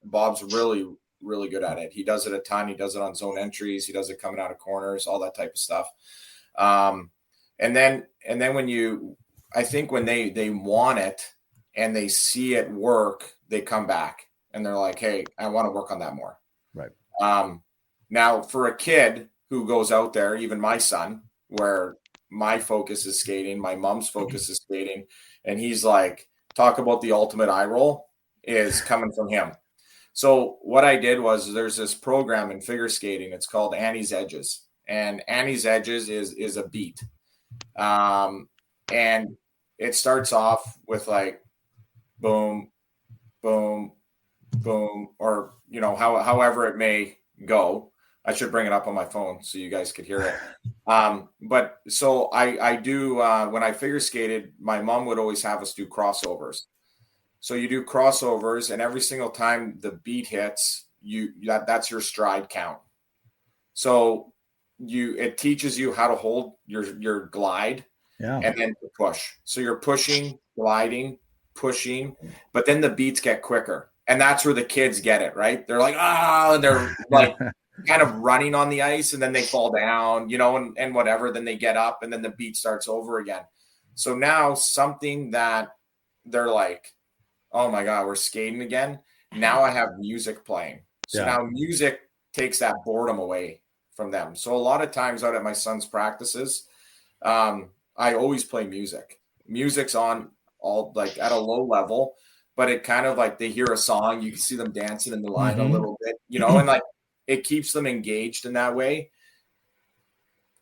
Bob's really, really good at it. He does it a ton. He does it on zone entries. He does it coming out of corners, all that type of stuff. And then I think when they want it and they see it work, they come back and they're like, hey, I want to work on that more. Right. Now for a kid who goes out there, even my son, where my focus is skating, my mom's focus is skating, and he's like, talk about the ultimate eye roll is coming from him. So what I did was there's this program in figure skating. It's called Annie's Edges, and Annie's Edges is a beat. And it starts off with like boom, boom, boom, or, however it may go. I should bring it up on my phone so you guys could hear it. But so I do, when I figure skated, my mom would always have us do crossovers. So you do crossovers, and every single time the beat hits, that's your stride count. So it teaches you how to hold your glide, and then to push. So you're pushing, gliding, pushing, but then the beats get quicker. And that's where the kids get it, right? They're like, and they're like kind of running on the ice, and then they fall down, and whatever. Then they get up, and then the beat starts over again. So now something that they're like, oh my God, we're skating again. Now I have music playing. So now music takes that boredom away from them. So a lot of times out at my son's practices, I always play music. Music's on all like at a low level, but it kind of like they hear a song, you can see them dancing in the line a little bit, and like it keeps them engaged in that way.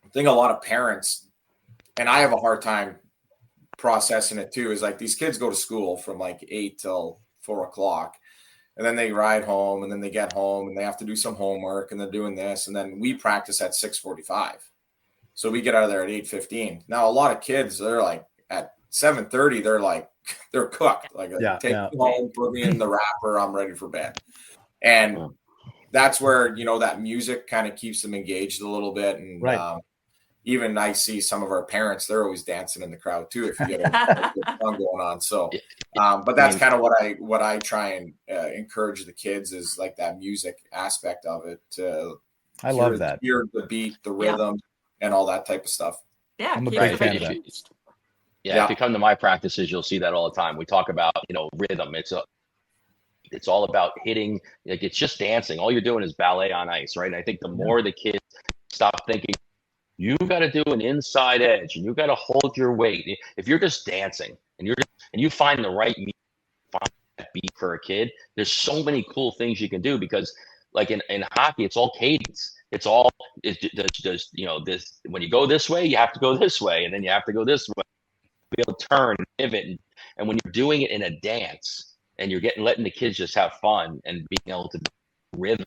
I think a lot of parents, and I have a hard time processing it too, is like these kids go to school from like 8 till 4 o'clock, and then they ride home, and then they get home and they have to do some homework, and they're doing this, and then we practice at 6:45. So we get out of there at 8:15. Now a lot of kids, they're like at 7:30, they're cooked. Like take me home, put me in the wrapper, I'm ready for bed. And that's where that music kind of keeps them engaged a little bit. And even I see some of our parents, they're always dancing in the crowd too, if you get a good song going on. So, but that's kind of what I try and encourage the kids is like that music aspect of it. I love that. Hear the beat, the rhythm, and all that type of stuff. Yeah. I'm a big fan of that. If you come to my practices, you'll see that all the time. We talk about, rhythm. It's all about hitting, like it's just dancing. All you're doing is ballet on ice, right? And I think the more the kids stop thinking, you got to do an inside edge and you got to hold your weight. If you're just dancing and you find the right beat for a kid, there's so many cool things you can do, because like in hockey, it's all cadence. It's all this, when you go this way, you have to go this way, and then you have to go this way, be able to turn, pivot. And when you're doing it in a dance and you're letting the kids just have fun and being able to rhythm,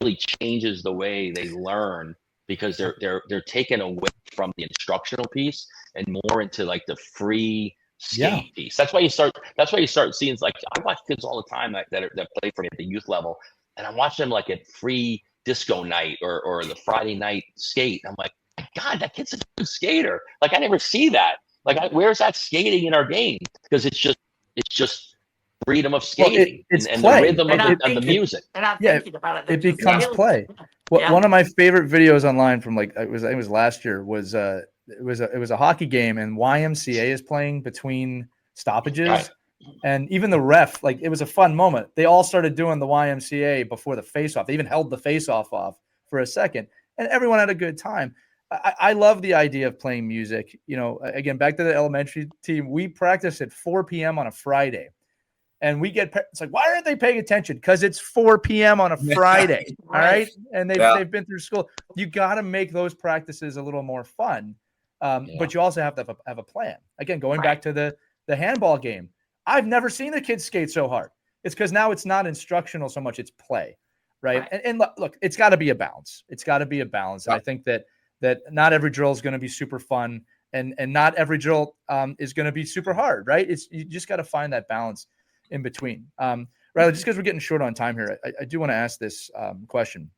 really changes the way they learn, because they're taken away from the instructional piece and more into like the free skate piece. That's why you start seeing, like, I watch kids all the time that play for me at the youth level, and I watch them like at free disco night or the Friday night skate. I'm like, my God, that kid's a good skater. Like, I never see that. Like, where's that skating in our game? Because it's just freedom of skating and the rhythm of the music. They're not thinking about it. It becomes play. One of my favorite videos online from I think it was last year was it was a hockey game, and YMCA is playing between stoppages. And even the ref, like, it was a fun moment. They all started doing the YMCA before the face-off. They even held the face-off off for a second, and everyone had a good time. I love the idea of playing music. You know, again, back to the elementary team, we practice at 4 p.m. on a Friday. And we get, it's like, why aren't they paying attention? Because it's 4 p.m. on a Friday. All right. And they've been through school. You got to make those practices a little more fun. But you also have to have a plan. Again, going back to the handball game, I've never seen the kids skate so hard. It's because now it's not instructional so much, it's play. Right. And look, it's got to be a balance. It's got to be a balance. And I think that not every drill is going to be super fun, and not every drill is going to be super hard. Right. You just got to find that balance in between. Riley, just because we're getting short on time here, I do want to ask this question.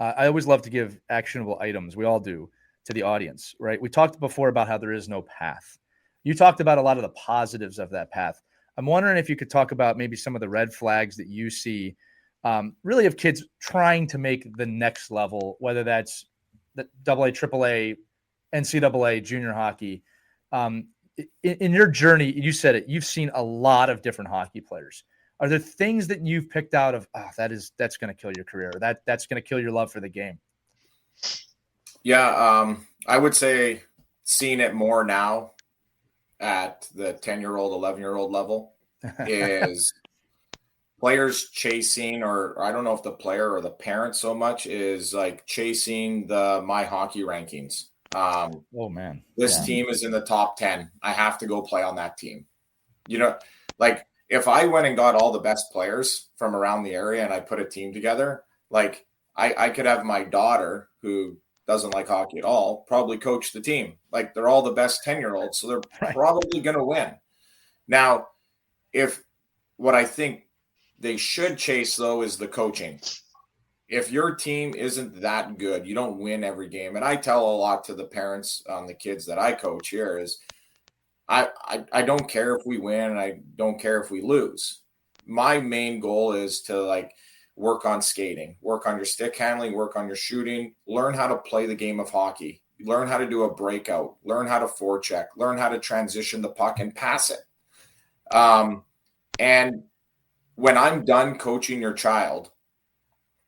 I always love to give actionable items. We all do, to the audience, right? We talked before about how there is no path. You talked about a lot of the positives of that path. I'm wondering if you could talk about maybe some of the red flags that you see, really, of kids trying to make the next level, whether that's the AA, AAA, NCAA, junior hockey. In your journey, you said it, you've seen a lot of different hockey players. Are there things that you've picked out of, that's going to kill your career, or that's going to kill your love for the game? Yeah, I would say seeing it more now at the 10-year-old, 11-year-old level is players chasing, or I don't know if the player or the parent so much is like chasing the My Hockey rankings. Oh man, this team is in the top 10. I have to go play on that team. You know, like if I went and got all the best players from around the area and I put a team together, like I could have my daughter, who doesn't like hockey at all, probably coach the team. Like they're all the best 10-year-olds, so they're probably going to win. Now, if what I think they should chase though is the coaching. If your team isn't that good, you don't win every game. And I tell a lot to the parents on the kids that I coach here is I don't care if we win and I don't care if we lose. My main goal is to like work on skating, work on your stick handling, work on your shooting, learn how to play the game of hockey, learn how to do a breakout, learn how to forecheck, learn how to transition the puck and pass it. And when I'm done coaching your child,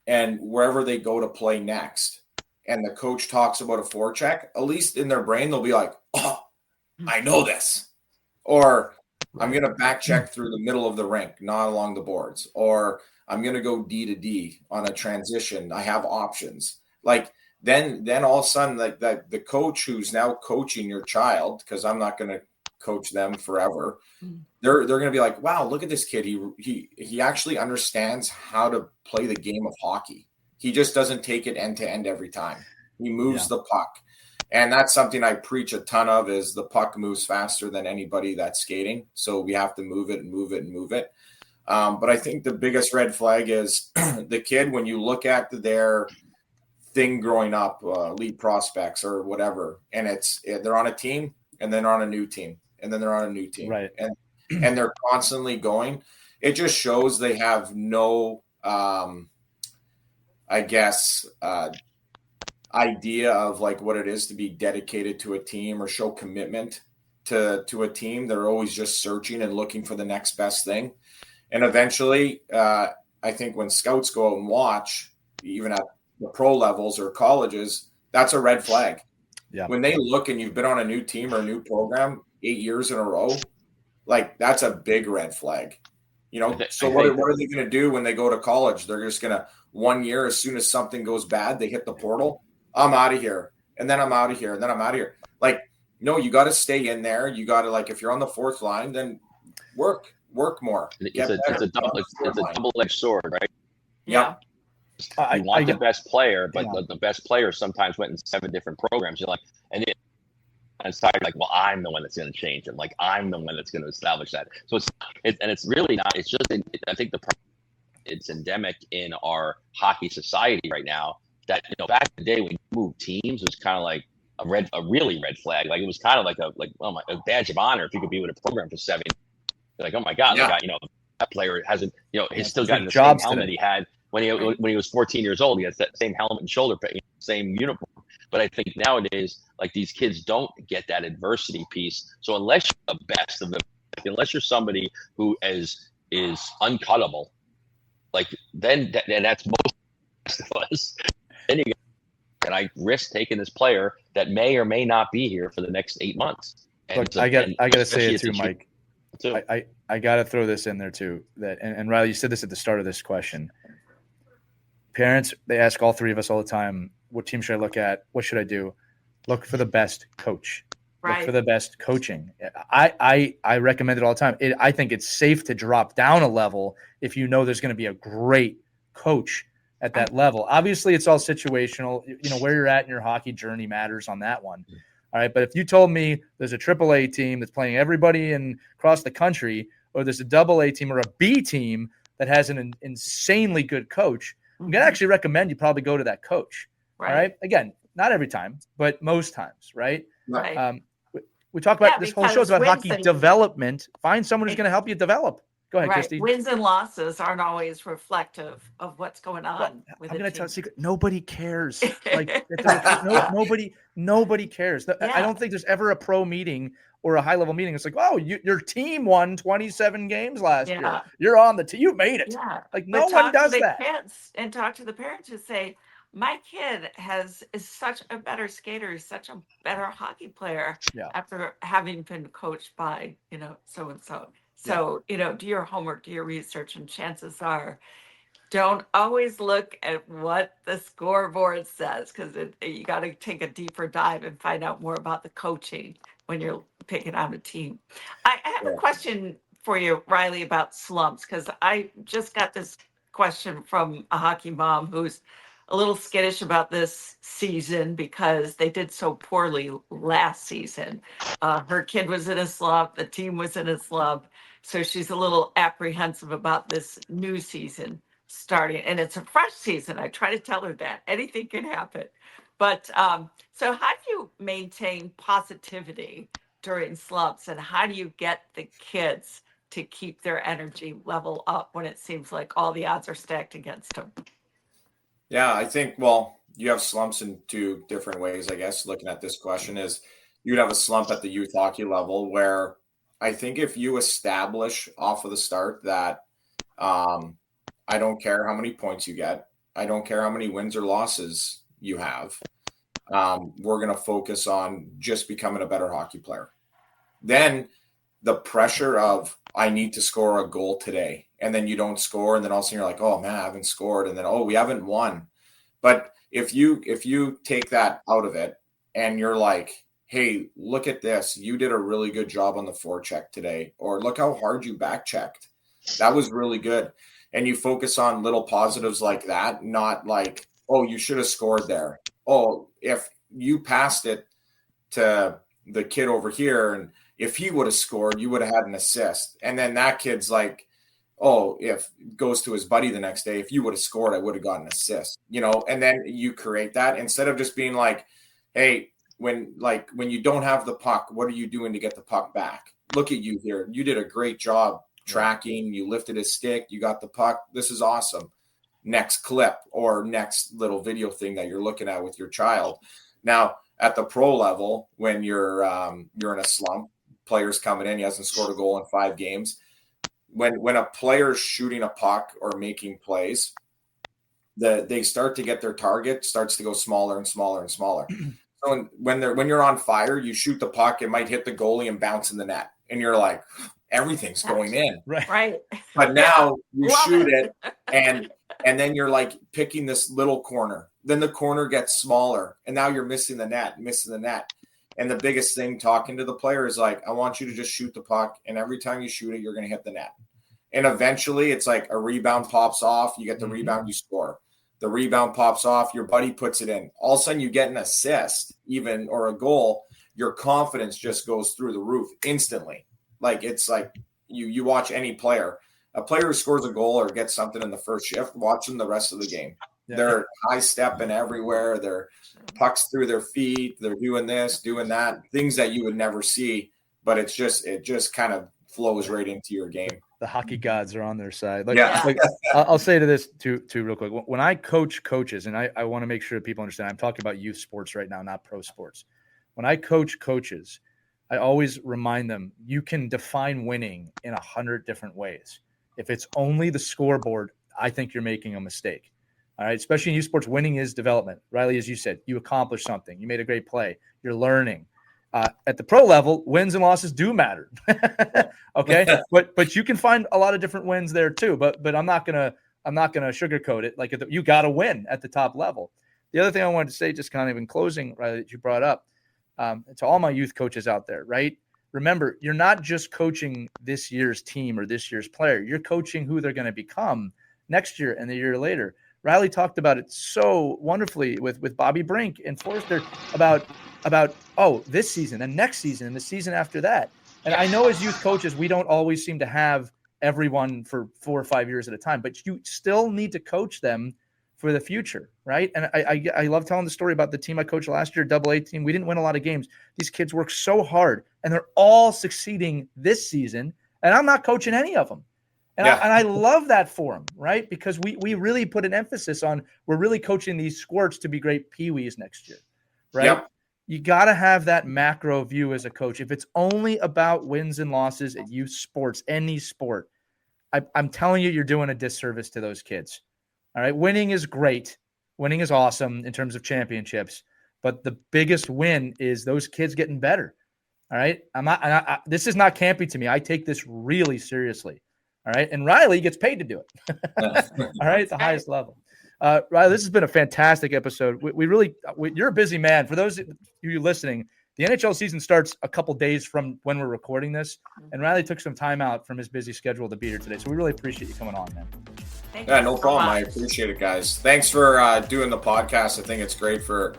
and wherever they go to play next, and the coach talks about a forecheck, at least in their brain, they'll be like, oh, I know this. Or I'm going to back check through the middle of the rink, not along the boards. Or I'm going to go D to D on a transition. I have options. Like then all of a sudden, like that, the coach who's now coaching your child, because I'm not going to coach them forever, they're going to be like, wow, look at this kid. He actually understands how to play the game of hockey. He just doesn't take it end to end every time. He moves the puck. And that's something I preach a ton of, is the puck moves faster than anybody that's skating. So we have to move it and move it and move it. But I think the biggest red flag is the kid, when you look at their thing growing up, elite prospects or whatever, and they're on a team and then on a new team and then they're on a new team. Right. And they're constantly going. It just shows they have no, idea of like what it is to be dedicated to a team or show commitment to a team. They're always just searching and looking for the next best thing. And eventually, I think when scouts go out and watch, even at the pro levels or colleges, that's a red flag. Yeah. When they look and you've been on a new team or a new program 8 years in a row, like that's a big red flag. You know, so what are they going to do when they go to college? They're just going to 1 year, as soon as something goes bad, they hit the portal. I'm out of here. And then I'm out of here. And then I'm out of here. Like, no, you got to stay in there. You got to, like, if you're on the fourth line, then work more. It's a double-edged sword, right? Yeah. You want the best player, but the best player sometimes went in 7 different programs. You're like, and it's like, well, I'm the one that's going to change it. Like, I'm the one that's going to establish that. So it's really not. It's just, I think it's endemic in our hockey society right now. That, you know, back in the day when you moved teams, it was kind of like a really red flag. Like it was kind of like a badge of honor if you could be with a program for 7 years. You're like, oh my God, you know, that player hasn't, you know, he's still got the same helmet he had when he was 14 years old. He has that same helmet and shoulder pad, same uniform. But I think nowadays, like, these kids don't get that adversity piece. So unless you're the best of the unless you're somebody who is uncuttable, like then that's most of us. Then you can I risk taking this player that may or may not be here for the next 8 months? And Look, I got to say it too, Mike. Too. I got to throw this in there too. That and Riley, you said this at the start of this question. Parents, they ask all three of us all the time, what team should I look at? What should I do? Look for the best coach. Right. Look for the best coaching. I recommend it all the time. I think it's safe to drop down a level if you know there's going to be a great coach at that level. Obviously, it's all situational. You know, where you're at in your hockey journey matters on that one. All right. But if you told me there's a AAA team that's playing everybody across the country, or there's a AA team or a B team that has an insanely good coach, I'm going to actually recommend you probably go to that coach. Right. All right. Again, not every time, but most times. Right. Right. We talk about this whole show is about hockey development. Find someone who's going to help you develop. Go ahead, right. Christy. Wins and losses aren't always reflective of what's going on. I'm going to tell you a secret. Nobody cares. Like Yeah. nobody cares. Yeah. I don't think there's ever a pro meeting or a high level meeting. It's like, oh, your team won 27 games last year. You're on the team. You made it. Yeah. Like no one does that. Kids and talk to the parents who say, my kid is such a better skater, he's such a better hockey player after having been coached by, so and so. So, do your homework, do your research, and chances are don't always look at what the scoreboard says, because you got to take a deeper dive and find out more about the coaching when you're picking out a team. I have a question for you, Riley, about slumps, because I just got this question from a hockey mom who's a little skittish about this season because they did so poorly last season. Her kid was in a slump, the team was in a slump, so she's a little apprehensive about this new season starting, and it's a fresh season. I try to tell her that anything can happen. But so how do you maintain positivity during slumps, and how do you get the kids to keep their energy level up when it seems like all the odds are stacked against them? Yeah, I think, you have slumps in two different ways, I guess. Looking at this question is you'd have a slump at the youth hockey level where I think if you establish off of the start that I don't care how many points you get, I don't care how many wins or losses you have, we're going to focus on just becoming a better hockey player. Then the pressure of I need to score a goal today, and then you don't score, and then all of a sudden you're like, oh man, I haven't scored, and then we haven't won. But if you take that out of it and you're like, hey, look at this, you did a really good job on the forecheck today, or look how hard you back checked, that was really good, and you focus on little positives like that, not like, oh, you should have scored there, oh, if you passed it to the kid over here, and if he would have scored, you would have had an assist. And then that kid's like, oh, if it goes to his buddy the next day, if you would have scored, I would have gotten an assist, and then you create that instead of just being like, hey, when you don't have the puck, what are you doing to get the puck back? Look at you here. You did a great job tracking. You lifted a stick. You got the puck. This is awesome. Next clip or next little video thing that you're looking at with your child. Now, at the pro level, when you're in a slump, players coming in, he hasn't scored a goal in 5 games. When a player's shooting a puck or making plays, they start to get their target starts to go smaller and smaller and smaller. So when you're on fire, you shoot the puck, it might hit the goalie and bounce in the net, and you're like, everything's going in. Right. But now you shoot it, and then you're like picking this little corner. Then the corner gets smaller, and now you're missing the net. And the biggest thing talking to the player is like, I want you to just shoot the puck, and every time you shoot it, you're going to hit the net. And eventually it's like a rebound pops off, you get the rebound, you score. The rebound pops off, your buddy puts it in. All of a sudden you get an assist even or a goal, your confidence just goes through the roof instantly. Like it's like you watch any player. A player who scores a goal or gets something in the first shift, watch them the rest of the game. Yeah. They're high stepping everywhere. They're pucks through their feet. They're doing this, doing that, things that you would never see. But it just kind of flows right into your game. The hockey gods are on their side. I'll say to this too real quick. When I coach coaches, and I want to make sure people understand, I'm talking about youth sports right now, not pro sports. When I coach coaches, I always remind them, you can define winning in 100 different ways. If it's only the scoreboard, I think you're making a mistake. All right. Especially in youth sports, winning is development. Riley, as you said, you accomplished something. You made a great play. You're learning. At the pro level, wins and losses do matter. Okay. But you can find a lot of different wins there too. But I'm not gonna sugarcoat it. Like, you got to win at the top level. The other thing I wanted to say, just kind of in closing, Riley, that you brought up, to all my youth coaches out there, right? Remember, you're not just coaching this year's team or this year's player. You're coaching who they're going to become next year and the year later. Riley talked about it so wonderfully with Bobby Brink and Forrester about this season and next season and the season after that. And I know as youth coaches, we don't always seem to have everyone for 4 or 5 years at a time, but you still need to coach them for the future, right? And I love telling the story about the team I coached last year, AA team. We didn't win a lot of games. These kids work so hard, and they're all succeeding this season, and I'm not coaching any of them. And, I love that for them, right? Because we really put an emphasis on, we're really coaching these squirts to be great peewees next year, right? Yep. You got to have that macro view as a coach. If it's only about wins and losses at youth sports, any sport, I'm telling you, you're doing a disservice to those kids. All right. Winning is great. Winning is awesome in terms of championships, but the biggest win is those kids getting better. All right. This is not campy to me. I take this really seriously. All right. And Riley gets paid to do it. All right. At the highest level. Riley, this has been a fantastic episode. You're a busy man. For those of you listening, the NHL season starts a couple days from when we're recording this, and Riley took some time out from his busy schedule to be here today. So we really appreciate you coming on, man. Yeah, no problem. I appreciate it, guys. Thanks for doing the podcast. I think it's great for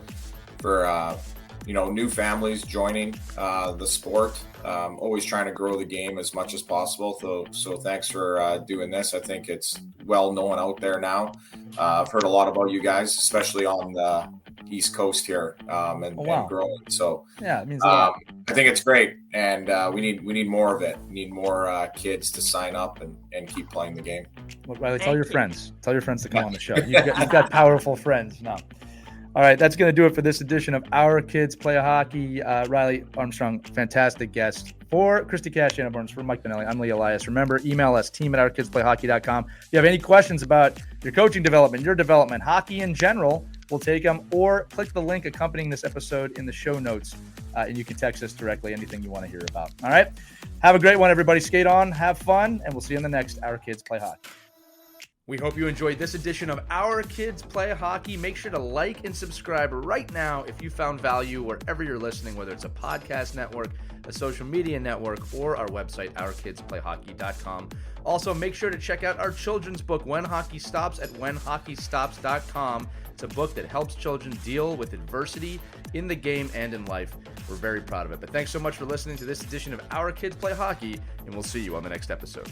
new families joining the sport. Always trying to grow the game as much as possible. So thanks for doing this. I think it's well known out there now. I've heard a lot about you guys, especially on the East Coast here, and growing. So yeah, it means a lot. I think it's great, and we need more of it. We need more kids to sign up and keep playing the game. Well, Riley, tell your friends to come on the show. You've got powerful friends now. All right, that's going to do it for this edition of Our Kids Play Hockey. Riley Armstrong, fantastic guest. For Christy Cash, Anna Burns, for Mike Benelli, I'm Lee Elias. Remember, email us, team@ourkidsplayhockey.com. If you have any questions about your coaching development, your development, hockey in general, we'll take them. Or click the link accompanying this episode in the show notes, and you can text us directly anything you want to hear about. All right, have a great one, everybody. Skate on, have fun, and we'll see you in the next Our Kids Play Hockey. We hope you enjoyed this edition of Our Kids Play Hockey. Make sure to like and subscribe right now if you found value wherever you're listening, whether it's a podcast network, a social media network, or our website, ourkidsplayhockey.com. Also, make sure to check out our children's book, When Hockey Stops, at whenhockeystops.com. It's a book that helps children deal with adversity in the game and in life. We're very proud of it. But thanks so much for listening to this edition of Our Kids Play Hockey, and we'll see you on the next episode.